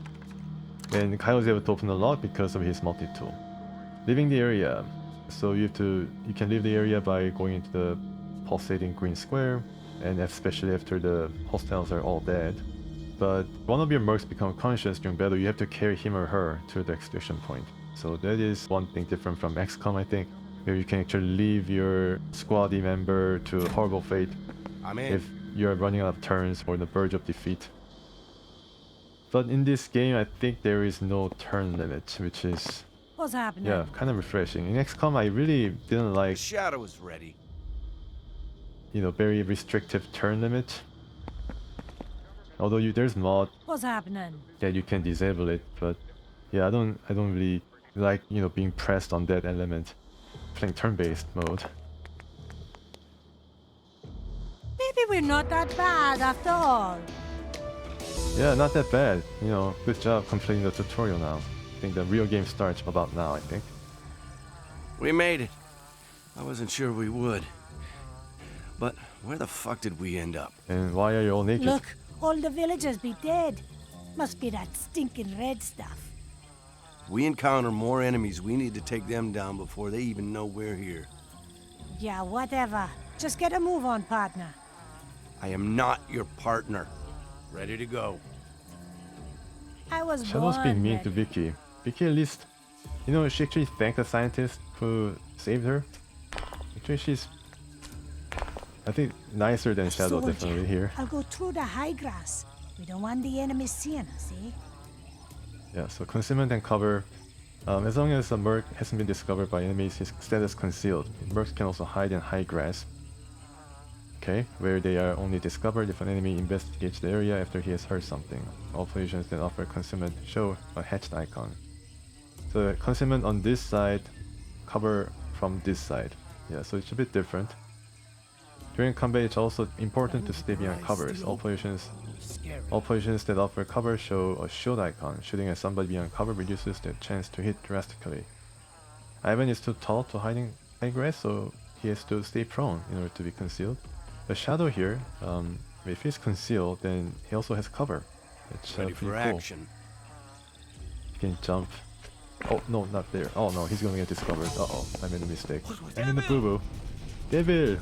And Kyle's able to open the lock because of his multi-tool. Leaving the area. So you can leave the area by going into the pulsating green square, and especially after the hostiles are all dead. But one of your mercs become conscious during battle, you have to carry him or her to the extraction point. So that is one thing different from XCOM, I think, where you can actually leave your squaddy member to horrible fate I'm in. if you're running out of turns or on the verge of defeat. But in this game, I think there is no turn limit, which is, What's happening? yeah, kind of refreshing. In XCOM, I really didn't The like, shadow is ready. you know, very restrictive turn limit. Although there's mod What's happening? that you can disable it, but yeah, I don't really like, you know, being pressed on that element. Playing turn-based mode. Maybe we're not that bad after all. Yeah, not that bad. You know, good job completing the tutorial now. I think the real game starts about now, I think. We made it. I wasn't sure we would. But where the fuck did we end up? And why are you all naked? Look, all the villagers be dead. Must be that stinking red stuff. We encounter more enemies. We need to take them down before they even know we're here. Yeah, whatever. Just get a move on, partner. I am not your partner. Ready to go. I was Shadow's born being mean to ready. Vicky. Vicky at least, you know, she actually thanked the scientist who saved her. Actually, she's, I think, nicer than Shadow Soldier, definitely here. I'll go through the high grass. We don't want the enemies seeing us, eh? Yeah, so concealment and cover. As long as a merc hasn't been discovered by enemies, his status concealed. Mercs can also hide in high grass. Okay, where they are only discovered if an enemy investigates the area after he has heard something. All positions that offer concealment show a hatched icon. So concealment on this side, cover from this side. Yeah, so it's a bit different. During combat, it's also important to stay behind covers. All positions that offer cover show a shield icon. Shooting at somebody behind cover reduces their chance to hit drastically. Ivan is too tall to hide in high grass, so he has to stay prone in order to be concealed. The Shadow here, if he's concealed, then he also has cover. It's Ready pretty for cool. action. He can jump. Oh, no, not there. Oh no, he's gonna get discovered. Uh-oh, I made a mistake. I'm in the boo-boo. Devil!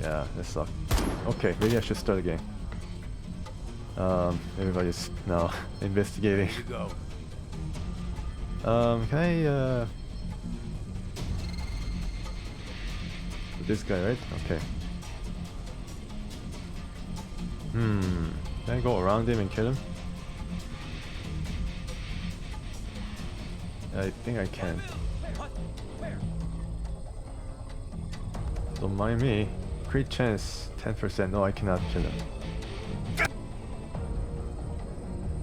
Yeah, that sucked. Okay, maybe I should start again. Everybody's now investigating. Ready to go. Can I, this guy, right? Okay. Can I go around him and kill him? I think I can. Don't mind me. Crit chance 10%. No, I cannot kill him.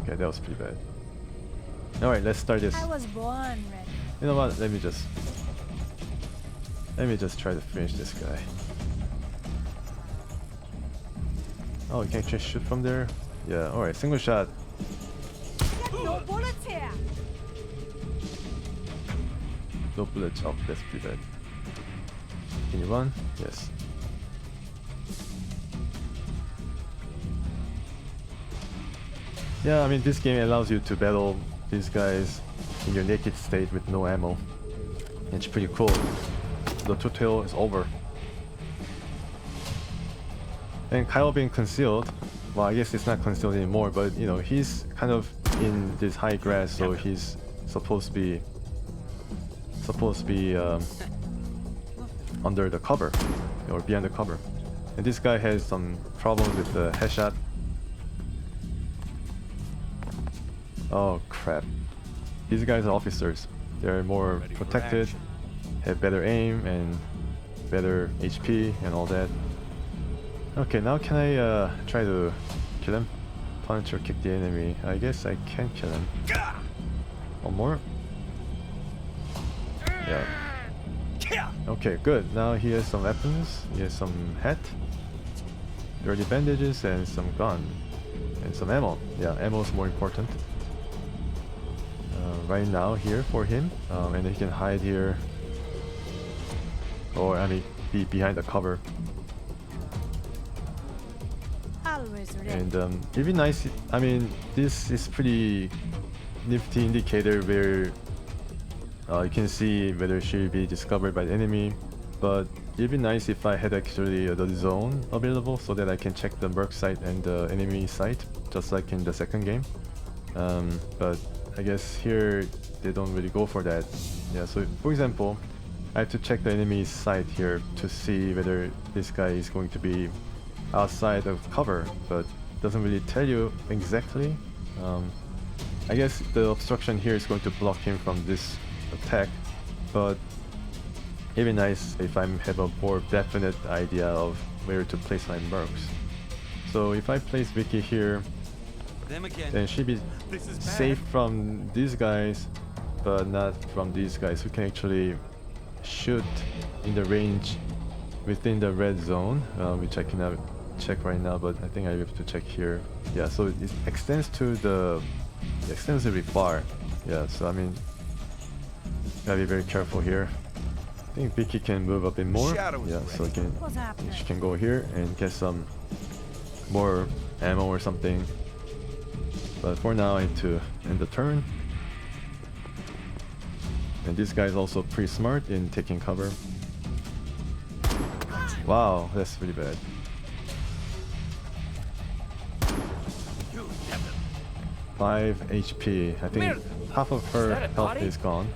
Okay, that was pretty bad. Alright, let's start this. I was born ready. You know what? Let me just try to finish this guy. Oh, you can actually shoot from there? Yeah, alright, single shot. No bullets here. No bullets. Oh, that's pretty bad. Can you run? Yes. Yeah, I mean, this game allows you to battle these guys in your naked state with no ammo. It's pretty cool. The tutorial is over. And Kyle being concealed, well, I guess it's not concealed anymore, but you know, he's kind of in this high grass, so he's supposed to be under the cover or behind the cover. And this guy has some problems with the headshot. Oh crap. These guys are officers. They're more protected, have better aim and better HP and all that. Okay, now can I try to kill him? Punch or kick the enemy. I guess I can kill him. One more. Yeah. Okay, good. Now he has some weapons. He has some hat, dirty bandages, and some gun. And some ammo. Yeah, ammo is more important. Right now here for him. And he can hide here. Or, I mean, be behind the cover. Always ready. And it'd be nice, I mean, this is pretty nifty indicator where you can see whether she'll be discovered by the enemy, but it'd be nice if I had actually the zone available so that I can check the merc site and the enemy site, just like in the second game. But I guess here they don't really go for that. Yeah, so for example, I have to check the enemy site here to see whether this guy is going to be outside of cover, but doesn't really tell you exactly. I guess the obstruction here is going to block him from this attack, but it'd be nice if I have a more definite idea of where to place my mercs. So if I place Vicky here, then she'd be safe from these guys, but not from these guys who can actually shoot in the range within the red zone, which I cannot check right now, but I think I have to check here. Yeah, so it extends to the extensively far. Yeah, so I mean, gotta be very careful here. I think Vicky can move a bit more. Yeah, so she can go here and get some more ammo or something. But for now, I need to end the turn. And this guy is also pretty smart in taking cover. Wow, that's really bad. 5 HP. I think half of her health is gone.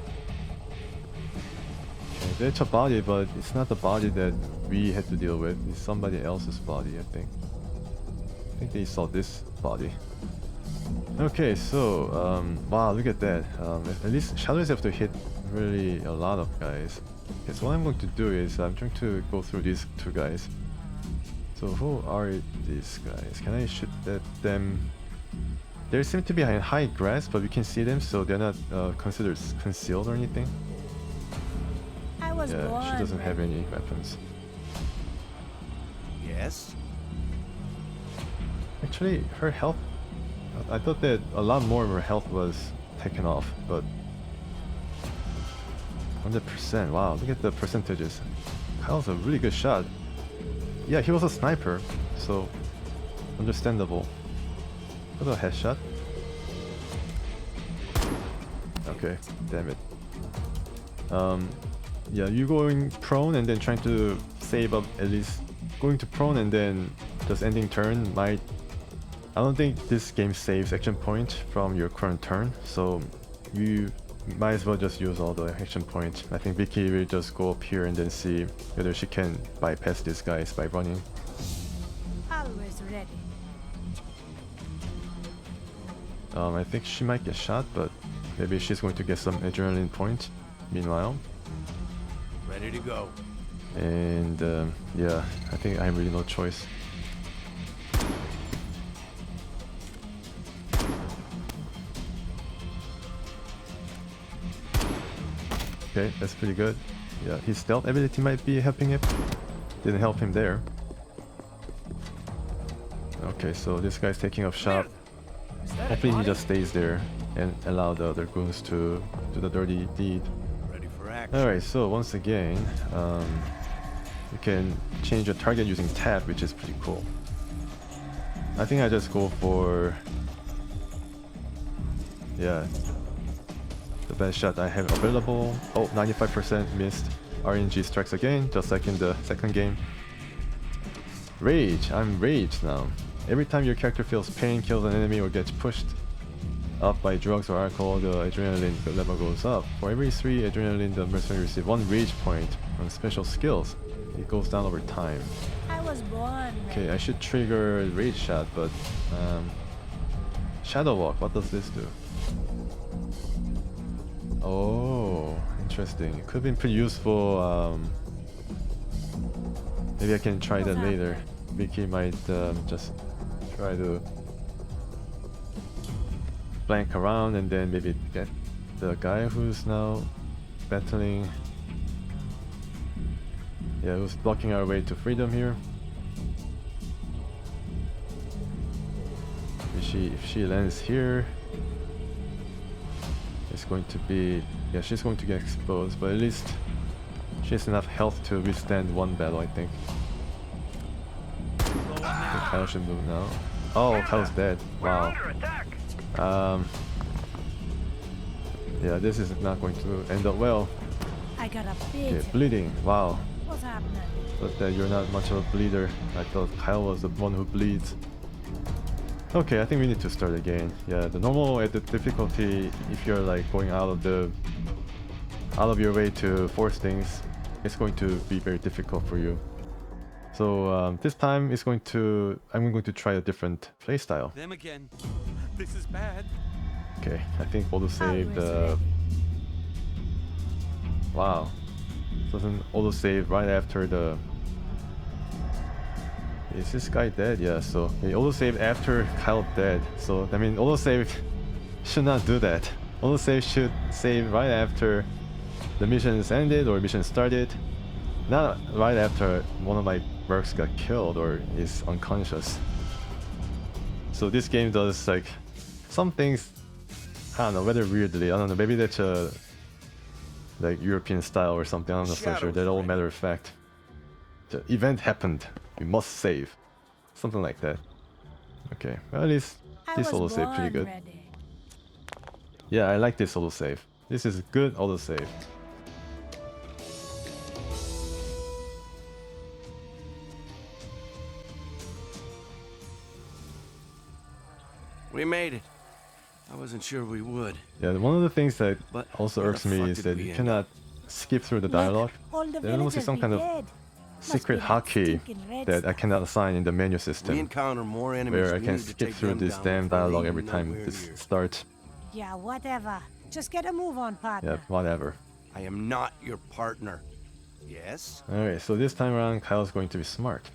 Okay, that's a body, but it's not the body that we had to deal with. It's somebody else's body, I think. I think they saw this body. Okay, so wow, look at that. At least shadows have to hit really a lot of guys. Okay, so what I'm going to do is I'm trying to go through these two guys. So who are these guys? Can I shoot at them? They seem to be in high grass, but we can see them, so they're not considered concealed or anything. Yeah, she doesn't have any weapons. Yes? Actually, her health, I thought that a lot more of her health was taken off, but 100%, wow, look at the percentages. Kyle's a really good shot. Yeah, he was a sniper, so understandable. What a headshot. Okay, damn it. Yeah, you going prone and then trying to save up at least going to prone and then just ending turn might... I don't think this game saves action point from your current turn, so you might as well just use all the action points. I think Vicky will just go up here and then see whether she can bypass these guys by running. Always ready. I think she might get shot, but maybe she's going to get some adrenaline points meanwhile. Ready to go. And yeah, I think I have really no choice. Okay, that's pretty good. Yeah, his stealth ability might be helping him. Didn't help him there. Okay, so this guy's taking up shop. Hopefully he just stays there and allow the other goons to do the dirty deed. Ready for action. Alright, so once again, you can change your target using tab, which is pretty cool. I think I just go for, yeah, the best shot I have available. Oh, 95% missed. RNG strikes again, just like in the second game. Rage. I'm raged now. Every time your character feels pain, kills an enemy, or gets pushed up by drugs or alcohol, the adrenaline level goes up. For every 3 adrenaline, the mercenary receives 1 rage point from special skills. It goes down over time. I was born. Okay, I should trigger rage shot, but shadow walk. What does this do? Oh, interesting. It could have been pretty useful. Maybe I can try that later. Vicky might just try to flank around and then maybe get the guy who's now battling. Yeah, who's blocking our way to freedom here. If she lands here, it's going to be, yeah, she's going to get exposed, but at least she has enough health to withstand 1 battle, I think. Kyle should move now. Oh, Kyle's dead. Wow. Yeah, this is not going to end up well. I got a bit. Okay, bleeding. Wow. What's happening? But you're not much of a bleeder. I thought Kyle was the one who bleeds. Okay, I think we need to start again. Yeah, the normal at the difficulty, if you're like going out of your way to force things, it's going to be very difficult for you. So this time I'm going to try a different playstyle. Them again. This is bad. Okay, I think auto-save the... Wow. Doesn't auto-save right after the... Is this guy dead? Yeah, so he auto-save after Kyle dead. So, I mean, auto-save should not do that. Auto-save should save right after the mission is ended or mission started. Not right after one of my mercs got killed or is unconscious. So this game does like some things, I don't know, whether weirdly, I don't know, maybe that's a like European style or something, I'm not so sure. They're all matter of fact. The event happened, we must save. Something like that. Okay, well at least this autosave pretty good. Ready. Yeah, I like this autosave. This is a good autosave. We made it. I wasn't sure we would. Yeah, one of the things that But also where irks the me fuck is did that we you end cannot skip through the dialogue. All the There must be villagers some kind of dead. secret be that hotkey stinking red that I stuff. cannot assign in the menu We system, encounter more enemies. where I we can need to skip take through them this down damn before they dialogue even every know time we're this here. starts. Yeah, whatever. Just get a move on, Yeah, partner. whatever. I am not your partner. Yes? Alright, so this time around Kyle's going to be smart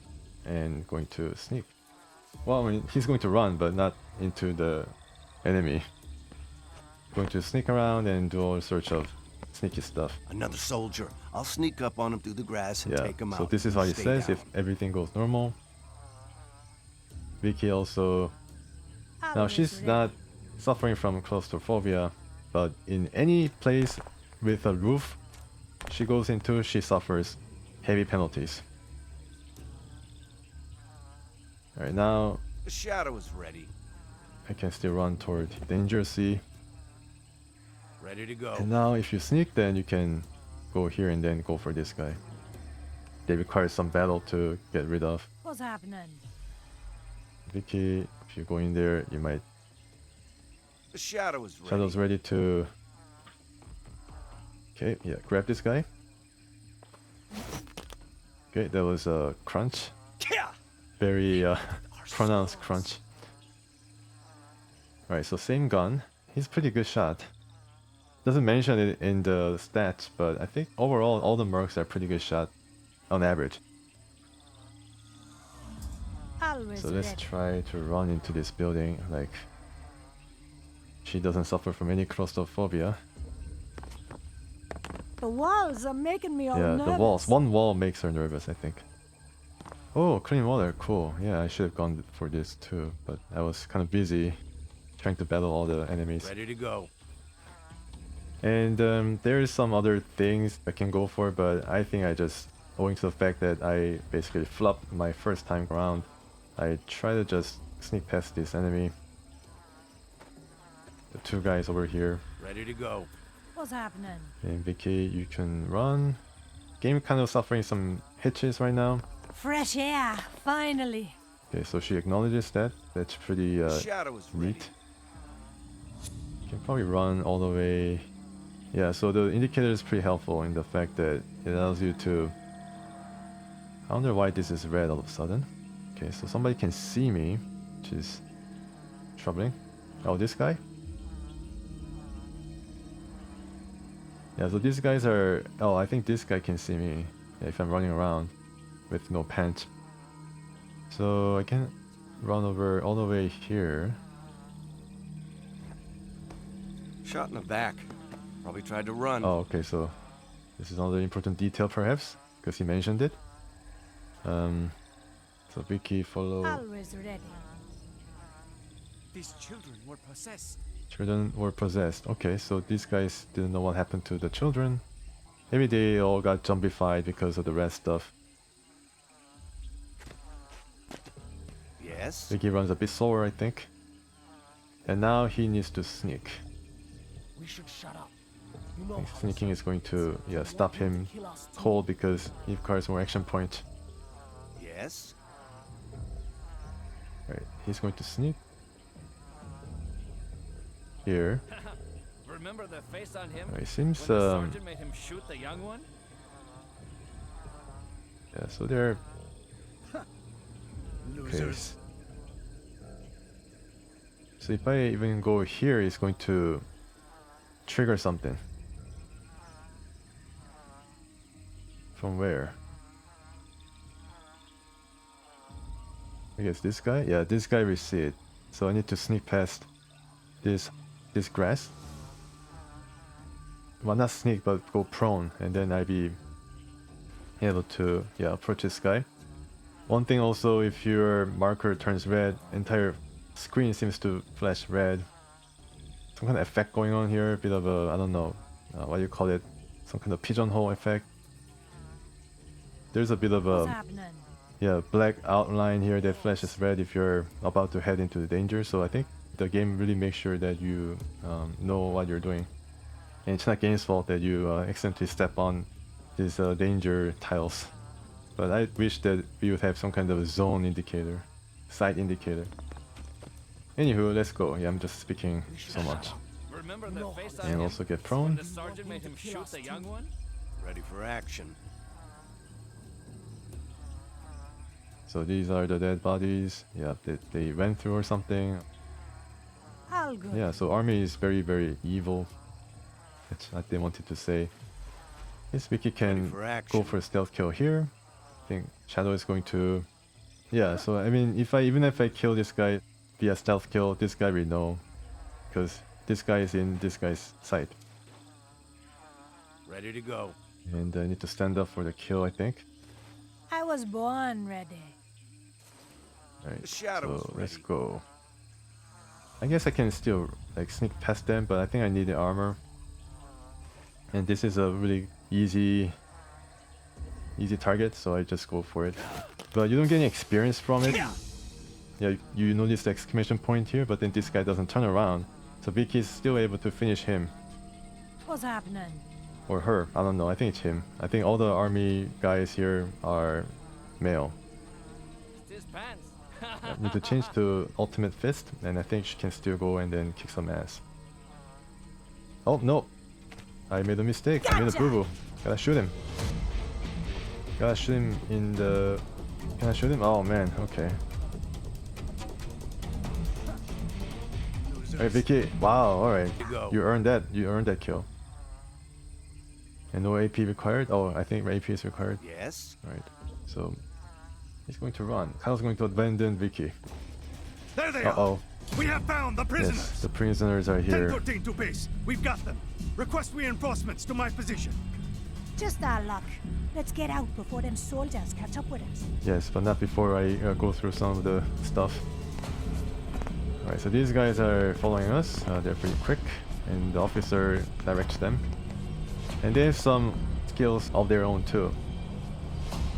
and going to sneak. Well, I mean, he's going to run, but not into the enemy. Going to sneak around and do all sorts of sneaky stuff. Another soldier. I'll sneak up on him through the grass and Yeah, take him out. so this is what he Stay says down. if everything goes normal. Vicky also... Now Always she's ready. not suffering from claustrophobia, but in any place with a roof she goes into, she suffers heavy penalties. Alright, now The shadow is ready. I can still run toward Danger Sea. Ready to go. And now if you sneak, then you can go here and then go for this guy. They require some battle to get rid of. What's happening? Vicky, if you go in there, you might... The shadow is ready. Shadow's ready to... Okay, yeah, grab this guy. Okay, that was a crunch. Yeah. Very pronounced crunch. Alright, so same gun. He's a pretty good shot. Doesn't mention it in the stats, but I think overall all the mercs are pretty good shot on average. Always So let's ready. try to run into this building like she doesn't suffer from any claustrophobia. The walls are making me all Yeah, nervous. the walls. One wall makes her nervous, I think. Oh, clean water, cool. Yeah, I should have gone for this too, but I was kind of busy trying to battle all the enemies. Ready to go. And there's some other things I can go for, but I think I just, owing to the fact that I basically flopped my first time around, I try to just sneak past this enemy. The two guys over here. Ready to go. What's happening? And Vicky, you can run. Game kind of suffering some hitches right now. Fresh air, finally. Okay, so she acknowledges that. That's pretty Shadow is ready. neat. You can probably run all the way. Yeah, so the indicator is pretty helpful in the fact that it allows you to... I wonder why this is red all of a sudden. Okay, so somebody can see me, which is troubling. Oh, this guy? Yeah, so these guys are... Oh, I think this guy can see me if I'm running around with no pants. So I can run over all the way here. Shot in the back. Probably tried to run. Oh, okay, so this is another important detail perhaps, because he mentioned it. So Vicky, follow. Always ready. These children were possessed. Children were possessed. Okay, so these guys didn't know what happened to the children. Maybe they all got zombified because of the red stuff. Yes. Vicky runs a bit slower, I think. And now he needs to sneak. We should shut up. I think sneaking is going to stop him cold because he requires more action point. Yes. Right, he's going to sneak here. Remember the face on him? It seems when the sergeant made him shoot the young one? yeah, so they're Losers. so if I even go here, it's going to trigger something. From where? I guess this guy? Yeah, this guy will see it. So I need to sneak past this grass. Well, not sneak, but go prone, and then I'll be able to approach this guy. One thing also, if your marker turns red, entire screen seems to flash red. Some kind of effect going on here, a bit of a, I don't know, what do you call it? Some kind of pigeonhole effect. There's a bit of What's a happening? black outline here that flashes red if you're about to head into the danger. So I think the game really makes sure that you know what you're doing. And it's not game's fault that you accidentally step on these danger tiles. But I wish that we would have some kind of a zone indicator, sight indicator. Anywho, let's go. Yeah, I'm just speaking so much. Remember the face on And him also get when prone. the sergeant made him shoot the young one? Ready for action. So these are the dead bodies. Yeah, they went through or something. All good. Yeah, so army is very, very evil. That's what they wanted to say. Yes, Vicky can for go action. for a stealth kill here. I think Shadow is going to... Yeah, so I mean, even if I kill this guy via stealth kill, this guy will know. Because this guy is in this guy's sight. Ready to go. And I need to stand up for the kill, I think. I was born ready. Alright, The shadow is so let's ready. go. I guess I can still like sneak past them, but I think I need the armor. And this is a really easy target, so I just go for it. But you don't get any experience from it. Yeah, you notice the exclamation point here, but then this guy doesn't turn around. So Vicky is still able to finish him. What's happening? Or her, I don't know, I think it's him. I think all the army guys here are male. It's his pants. I need to change to ultimate fist, and I think she can still go and then kick some ass. Oh no! I made a mistake. I made a boo-boo. Gotta shoot him. Gotta shoot him in the... Can I shoot him? Oh man, okay. Hey Vicky, wow, alright. go. You earned that. You earned that kill. And no AP required? Oh, I think AP is required. Yes. Alright, so... He's going to run. Kyle's going to abandon Vicky. There they Uh-oh. are. We have found the prisoners. Yes, the prisoners are here. 1013 to base. We've got them. Request reinforcements to my position. Just our luck. Let's get out before them soldiers catch up with us. Yes, but not before I go through some of the stuff. Alright, so these guys are following us. They're pretty quick, and the officer directs them. And they have some skills of their own too.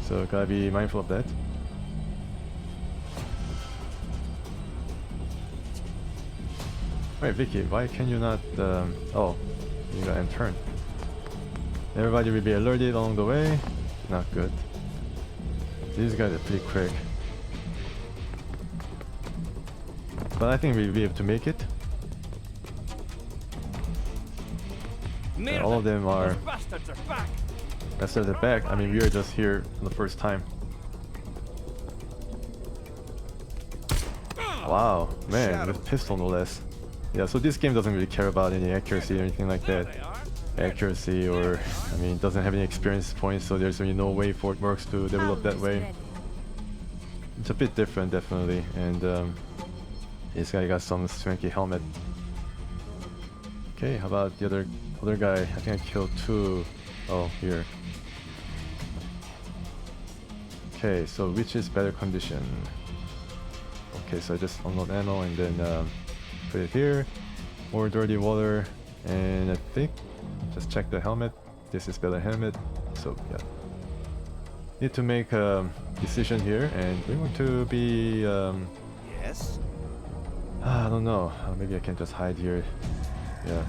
So gotta be mindful of that. Alright, Vicky, why can you not... oh, you gotta end turn. Everybody will be alerted along the way. Not good. These guys are pretty quick. But I think we'll be able to make it. All of them are... That's at the back. I mean, we are just here for the first time. Wow, man, with pistol no less. Yeah, so this game doesn't really care about any accuracy or anything like that. Accuracy or, I mean, doesn't have any experience points, so there's really no way for it works to develop that way. It's a bit different, definitely, and this guy got some swanky helmet. Okay, how about the other guy? I think I killed two. Oh, here. Okay, so which is better condition? Okay, so I just unload ammo and then put it here. More dirty water, and I think just check the helmet. This is better helmet. So yeah, need to make a decision here, and we want to be. Yes? I don't know. Maybe I can just hide here. Yeah.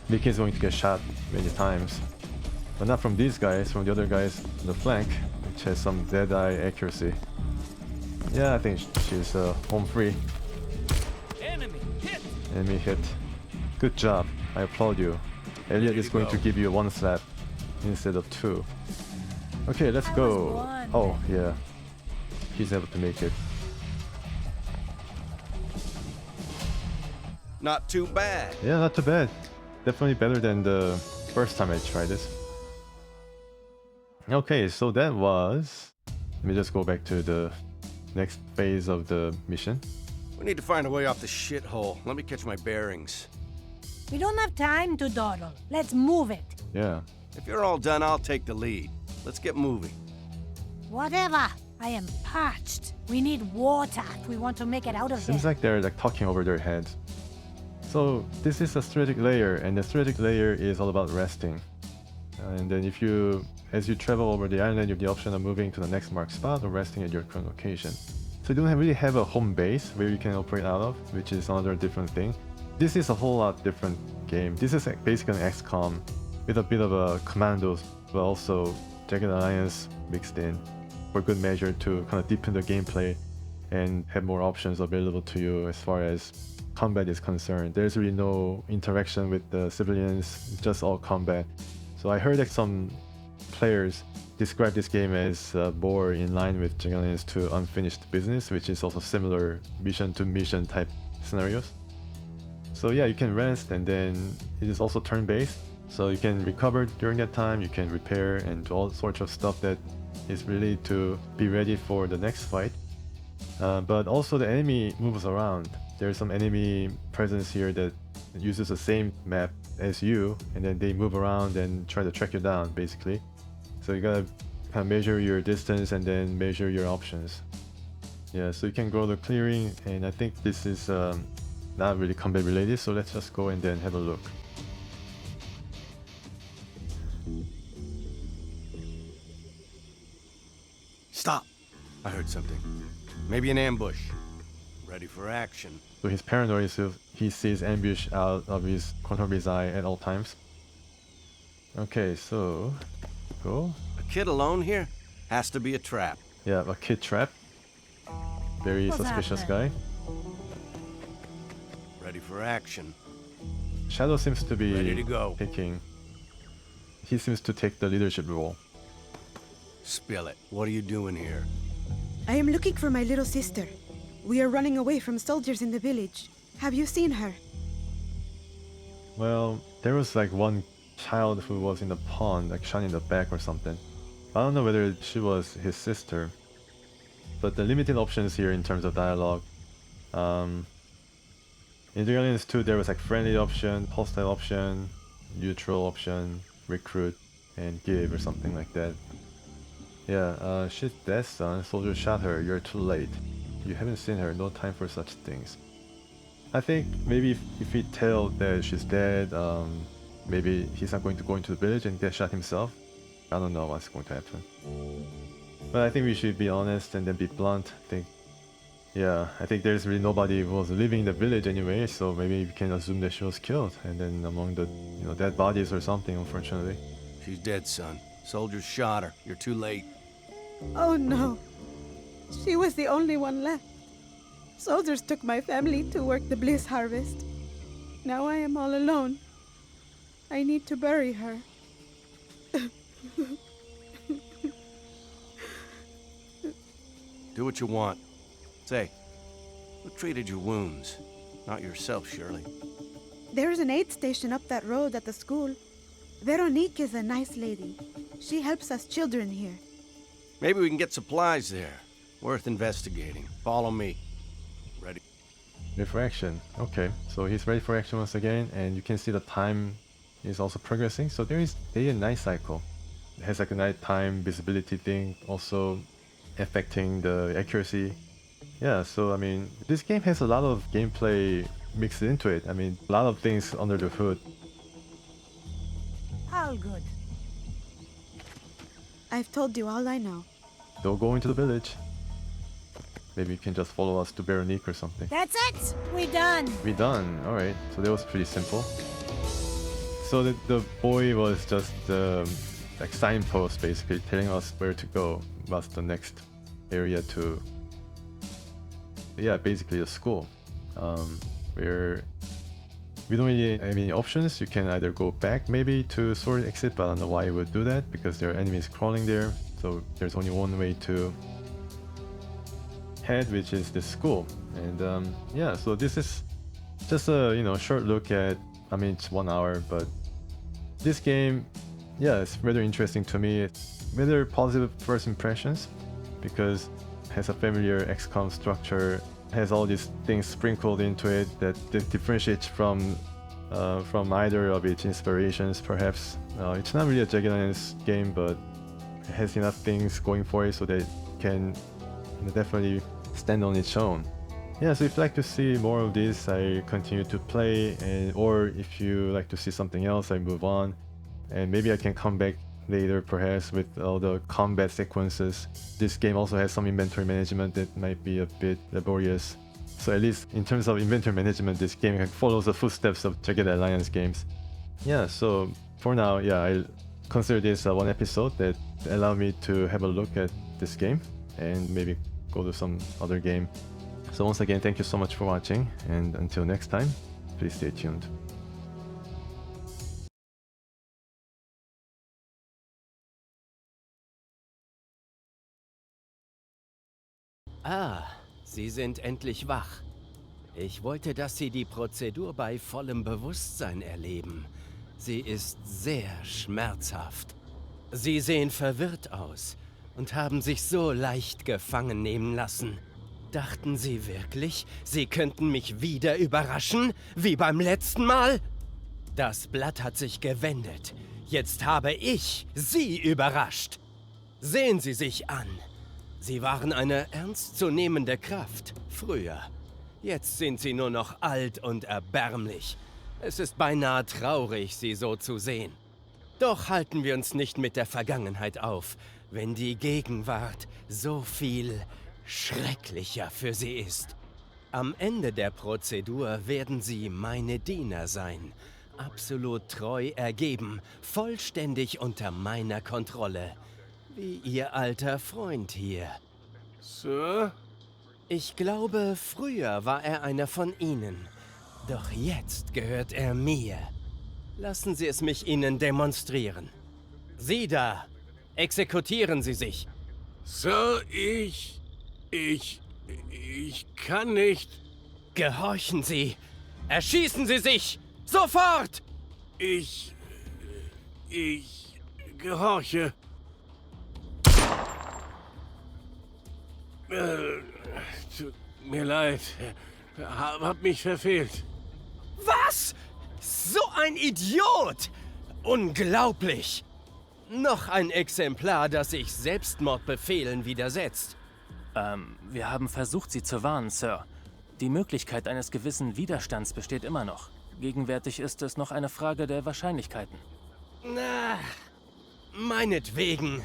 Vicky is going to get shot many times, but not from these guys. From the other guys on the flank, which has some dead-eye accuracy. Yeah, I think she's home free. Enemy hit. Good job. I applaud you. Elliot is going to give you one slap instead of two. Okay, let's go. Oh, yeah. He's able to make it. Not too bad. Yeah, not too bad. Definitely better than the first time I tried this. Okay, so that was... Let me just go back to the next phase of the mission. We need to find a way off the shithole. Let me catch my bearings. We don't have time to dawdle. Let's move it. Yeah. If you're all done, I'll take the lead. Let's get moving. Whatever. I am parched. We need water if we want to make it out of Seems here. like they're like talking over their heads. So this is a strategic layer, and the strategic layer is all about resting. And then as you travel over the island, you have the option of moving to the next marked spot or resting at your current location. So you don't really have a home base where you can operate out of, which is another different thing. This is a whole lot different game. This is basically an XCOM with a bit of a Commandos, but also Jagged Alliance mixed in for good measure to kind of deepen the gameplay and have more options available to you as far as combat is concerned. There's really no interaction with the civilians, it's just all combat. So I heard that some players describe this game as more in line with Jagged Alliance 2 Unfinished Business, which is also similar mission to mission type scenarios. So yeah, you can rest, and then it is also turn-based, so you can recover during that time, you can repair and do all sorts of stuff that is really to be ready for the next fight. But also the enemy moves around. There's some enemy presence here that uses the same map as you, and then they move around and try to track you down, basically. So you gotta kind of measure your distance and then measure your options. Yeah, so you can go to clearing, and I think this is not really combat related, so let's just go and then have a look. Stop! I heard something. Maybe an ambush. Ready for action. So he's paranoid, so he sees ambush out of his corner of his eye at all times. Okay, so go. A kid alone here? Has to be a trap. Yeah, a kid trap. Very What's suspicious happening? guy. Ready for action. Shadow seems to be Ready to go. taking... He seems to take the leadership role. Spill it. What are you doing here? I am looking for my little sister. We are running away from soldiers in the village. Have you seen her? Well, there was like one child who was in the pond, like shot in the back or something. I don't know whether she was his sister. But the limited options here in terms of dialogue. In Jagged Alliance 2, there was like friendly option, hostile option, neutral option, recruit. and give or something like that. Yeah, she's dead, son. Soldier shot her. You're too late. You haven't seen her. No time for such things. I think maybe if he tell that she's dead, maybe he's not going to go into the village and get shot himself. I don't know what's going to happen. But I think we should be honest and then be blunt. I think there's really nobody who was living in the village anyway, so maybe we can assume that she was killed, and then among the dead bodies or something, unfortunately. She's dead, son. Soldiers shot her. You're too late. Oh no. She was the only one left. Soldiers took my family to work the bliss harvest. Now I am all alone. I need to bury her. Do what you want. Say, who treated your wounds? Not yourself, surely. There's an aid station up that road at the school. Veronique is a nice lady. She helps us children here. Maybe we can get supplies there. Worth investigating. Follow me. Ready? Ready for action. Okay, so he's ready for action once again, and you can see the time is also progressing. So there is day and night cycle. It has like a nighttime visibility thing, also affecting the accuracy. Yeah, so I mean, this game has a lot of gameplay mixed into it. I mean, a lot of things under the hood. All good. I've told you all I know. Don't go into the village. Maybe you can just follow us to Veronique or something. That's it! We're done! We're done. Alright, so that was pretty simple. So the boy was just like signpost, basically telling us where to go. What's the next area to... Yeah, basically the school. Where we don't really have any options. You can either go back maybe to sword exit, but I don't know why you would do that, because there are enemies crawling there. So there's only one way to head, which is the school. And yeah, so this is just a short look at, I mean, it's 1 hour, but this game, yeah, it's rather interesting to me. It's rather positive first impressions, because it has a familiar XCOM structure, has all these things sprinkled into it that differentiates from either of its inspirations, perhaps. It's not really a Jagged Alliance game, but it has enough things going for it so that it can definitely stand on its own. Yeah, so if you like to see more of this, I continue to play, or if you like to see something else, I move on. And maybe I can come back later, perhaps, with all the combat sequences. This game also has some inventory management that might be a bit laborious. So at least in terms of inventory management, this game follows the footsteps of Jagged Alliance games. Yeah, so for now, yeah, I consider this one episode that allowed me to have a look at this game and maybe go to some other game. So once again, thank you so much for watching, and until next time, please stay tuned. Ah, Sie sind endlich wach. Ich wollte, dass Sie die Prozedur bei vollem Bewusstsein erleben. Sie ist sehr schmerzhaft. Sie sehen verwirrt aus und haben sich so leicht gefangen nehmen lassen. Dachten Sie wirklich, Sie könnten mich wieder überraschen, wie beim letzten Mal? Das Blatt hat sich gewendet. Jetzt habe ich Sie überrascht. Sehen Sie sich an. Sie waren eine ernstzunehmende Kraft, früher. Jetzt sind Sie nur noch alt und erbärmlich. Es ist beinahe traurig, Sie so zu sehen. Doch halten wir uns nicht mit der Vergangenheit auf, wenn die Gegenwart so viel schrecklicher für Sie ist. Am Ende der Prozedur werden Sie meine Diener sein, absolut treu ergeben, vollständig unter meiner Kontrolle. Wie Ihr alter Freund hier. Sir? Ich glaube, früher war er einer von Ihnen. Doch jetzt gehört er mir. Lassen Sie es mich Ihnen demonstrieren. Sie da! Exekutieren Sie sich! Sir, ich kann nicht. Gehorchen Sie! Erschießen Sie sich! Sofort! Ich gehorche. Tut mir leid. Hab mich verfehlt. Was? So ein Idiot! Unglaublich! Noch ein Exemplar, das sich Selbstmordbefehlen widersetzt. Wir haben versucht, Sie zu warnen, Sir. Die Möglichkeit eines gewissen Widerstands besteht immer noch. Gegenwärtig ist es noch eine Frage der Wahrscheinlichkeiten. Na, meinetwegen.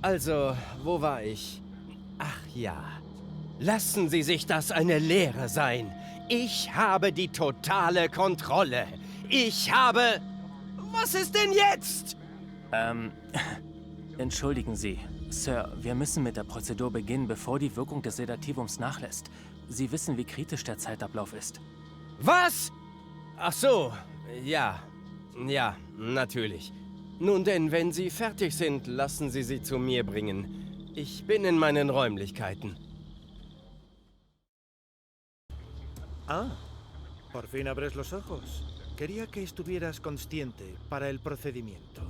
Also, wo war ich? Ach ja. Lassen Sie sich das eine Lehre sein. Ich habe die totale Kontrolle. Ich habe... Was ist denn jetzt? Entschuldigen Sie, Sir, wir müssen mit der Prozedur beginnen, bevor die Wirkung des Sedativums nachlässt. Sie wissen, wie kritisch der Zeitablauf ist. Was? Ach so, ja. Ja, natürlich. Nun denn, wenn Sie fertig sind, lassen Sie sie zu mir bringen. Ich bin in meinen Räumlichkeiten. Ah, por fin abres los ojos. Quería que estuvieras consciente para el procedimiento.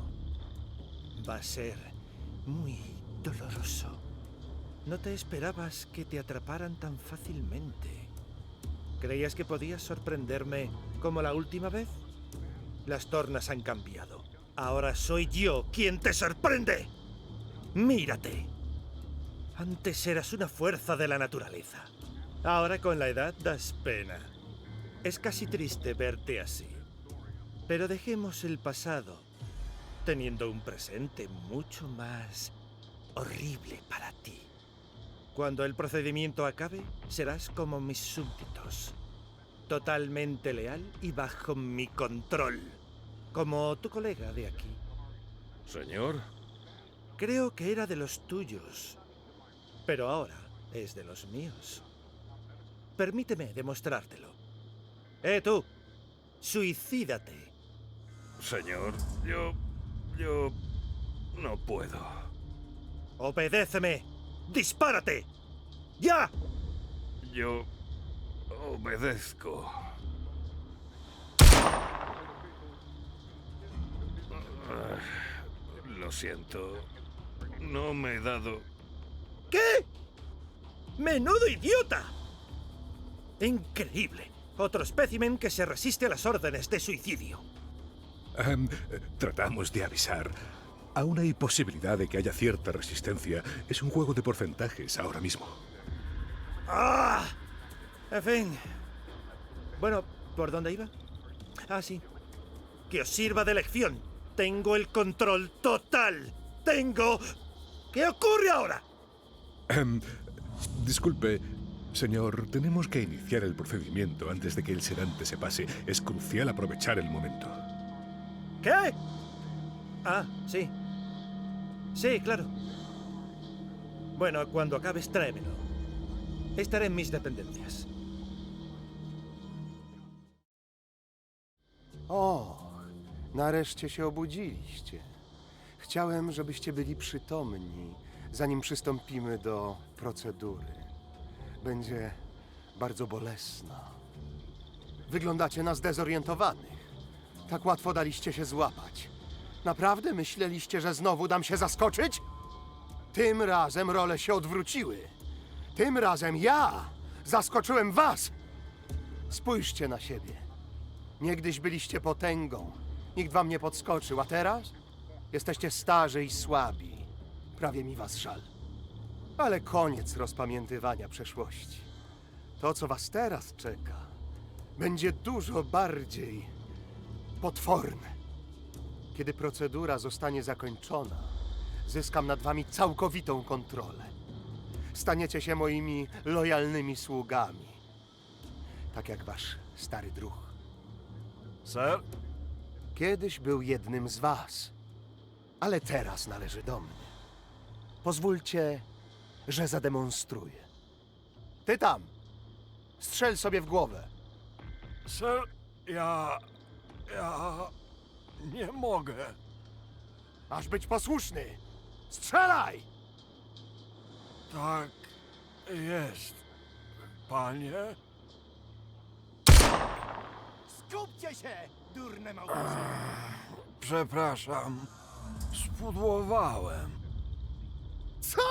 Va a ser muy doloroso. No te esperabas que te atraparan tan fácilmente. ¿Creías que podías sorprenderme como la última vez? Las tornas han cambiado. Ahora soy yo quien te sorprende. Mírate. Antes eras una fuerza de la naturaleza. Ahora con la edad das pena. Es casi triste verte así. Pero dejemos el pasado, teniendo un presente mucho más horrible para ti. Cuando el procedimiento acabe, serás como mis súbditos. Totalmente leal y bajo mi control. Como tu colega de aquí. Señor. Creo que era de los tuyos, pero ahora es de los míos. Permíteme demostrártelo. Tú! ¡Suicídate! Señor, yo no puedo. ¡Obedéceme! ¡Dispárate! ¡Ya! Yo obedezco. Lo siento. No me he dado... ¿Qué? ¡Menudo idiota! Increíble. Otro espécimen que se resiste a las órdenes de suicidio. Tratamos de avisar. Aún hay posibilidad de que haya cierta resistencia. Es un juego de porcentajes ahora mismo. ¡Ah! En fin. Bueno, ¿por dónde iba? Ah, sí. Que os sirva de lección. Tengo el control total. Tengo... ¿Qué ocurre ahora? Disculpe, señor. Tenemos que iniciar el procedimiento antes de que el sedante se pase. Es crucial aprovechar el momento. ¿Qué? Ah, sí. Sí, claro. Bueno, cuando acabes, tráemelo. Estaré en mis dependencias. O, nareszcie się obudziliście. Chciałem, żebyście byli przytomni, zanim przystąpimy do procedury. Będzie bardzo bolesna. Wyglądacie na zdezorientowanych. Tak łatwo daliście się złapać. Naprawdę myśleliście, że znowu dam się zaskoczyć? Tym razem role się odwróciły. Tym razem ja zaskoczyłem was. Spójrzcie na siebie. Niegdyś byliście potęgą. Nikt wam nie podskoczył, a teraz? Jesteście starzy i słabi. Prawie mi was żal. Ale koniec rozpamiętywania przeszłości. To, co was teraz czeka, będzie dużo bardziej potworne. Kiedy procedura zostanie zakończona, zyskam nad wami całkowitą kontrolę. Staniecie się moimi lojalnymi sługami. Tak jak wasz stary druh. Sir? Kiedyś był jednym z was, ale teraz należy do mnie. Pozwólcie, że zademonstruję. Ty tam! Strzel sobie w głowę. Sir, ja nie mogę. Masz być posłuszny! Strzelaj! Tak jest, panie. Skupcie się, durne małże! Przepraszam, spudłowałem. Co?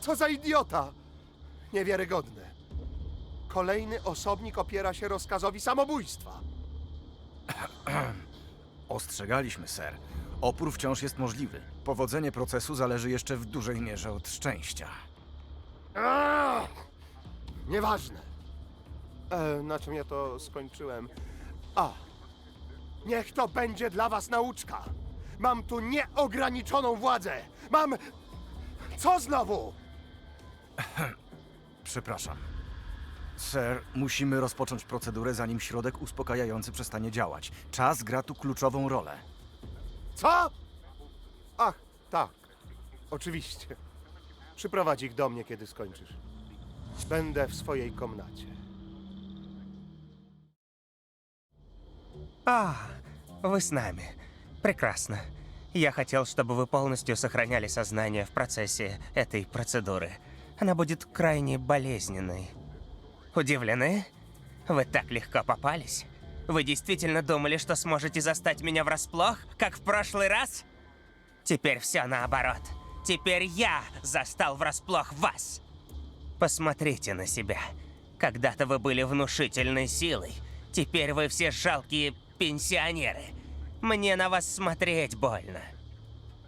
Co za idiota! Niewiarygodne. Kolejny osobnik opiera się rozkazowi samobójstwa. Ostrzegaliśmy, ser. Opór wciąż jest możliwy. Powodzenie procesu zależy jeszcze w dużej mierze od szczęścia. Nieważne. Na czym ja to skończyłem? Niech to będzie dla was nauczka. Mam tu nieograniczoną władzę. Co znowu? Przepraszam. Sir, musimy rozpocząć procedurę, zanim środek uspokajający przestanie działać. Czas gra tu kluczową rolę. Co? Ach, tak. Oczywiście. Przyprowadź ich do mnie, kiedy skończysz. Będę w swojej komnacie. Вы с нами. Прекрасно. Я хотел, чтобы вы полностью сохраняли сознание в процессе этой процедуры. Она будет крайне болезненной. Удивлены? Вы так легко попались? Вы действительно думали, что сможете застать меня врасплох, как в прошлый раз? Теперь все наоборот. Теперь я застал врасплох вас. Посмотрите на себя. Когда-то вы были внушительной силой. Теперь вы все жалкие пенсионеры. Мне на вас смотреть больно.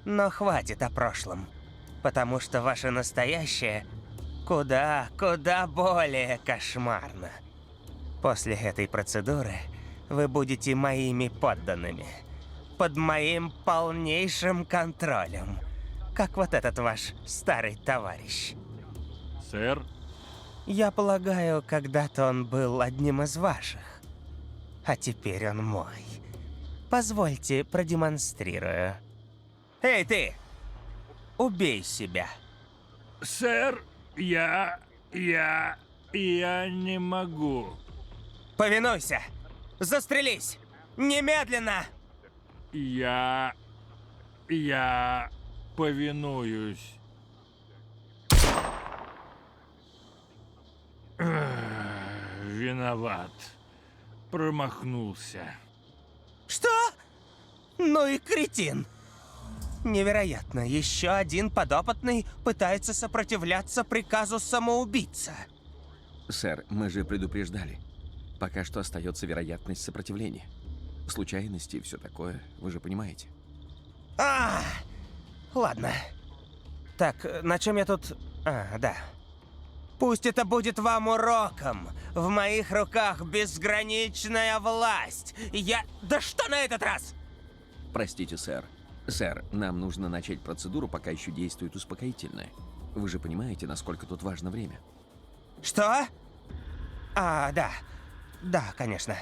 Но хватит о прошлом. Потому что ваше настоящее куда более кошмарно. После этой процедуры вы будете моими подданными. Под моим полнейшим контролем. Как вот этот ваш старый товарищ. Сэр? Я полагаю, когда-то он был одним из ваших. А теперь он мой. Позвольте, продемонстрирую. Эй, ты! Убей себя. Сэр, я не могу. Повинуйся! Застрелись! Немедленно! Я повинуюсь. Виноват. Промахнулся. Что? Ну и кретин. Невероятно, еще один подопытный пытается сопротивляться приказу самоубийца. Сэр, мы же предупреждали. Пока что остается вероятность сопротивления. Случайности и все такое, вы же понимаете. Ладно. Так, на чем я тут... да. Пусть это будет вам уроком. В моих руках безграничная власть. Да что на этот раз? Простите, сэр. Сэр, нам нужно начать процедуру, пока еще действует успокоительное. Вы же понимаете, насколько тут важно время. Что? Да. Да, конечно.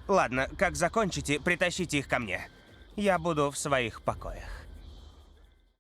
Ладно, как закончите, притащите их ко мне. Я буду в своих покоях.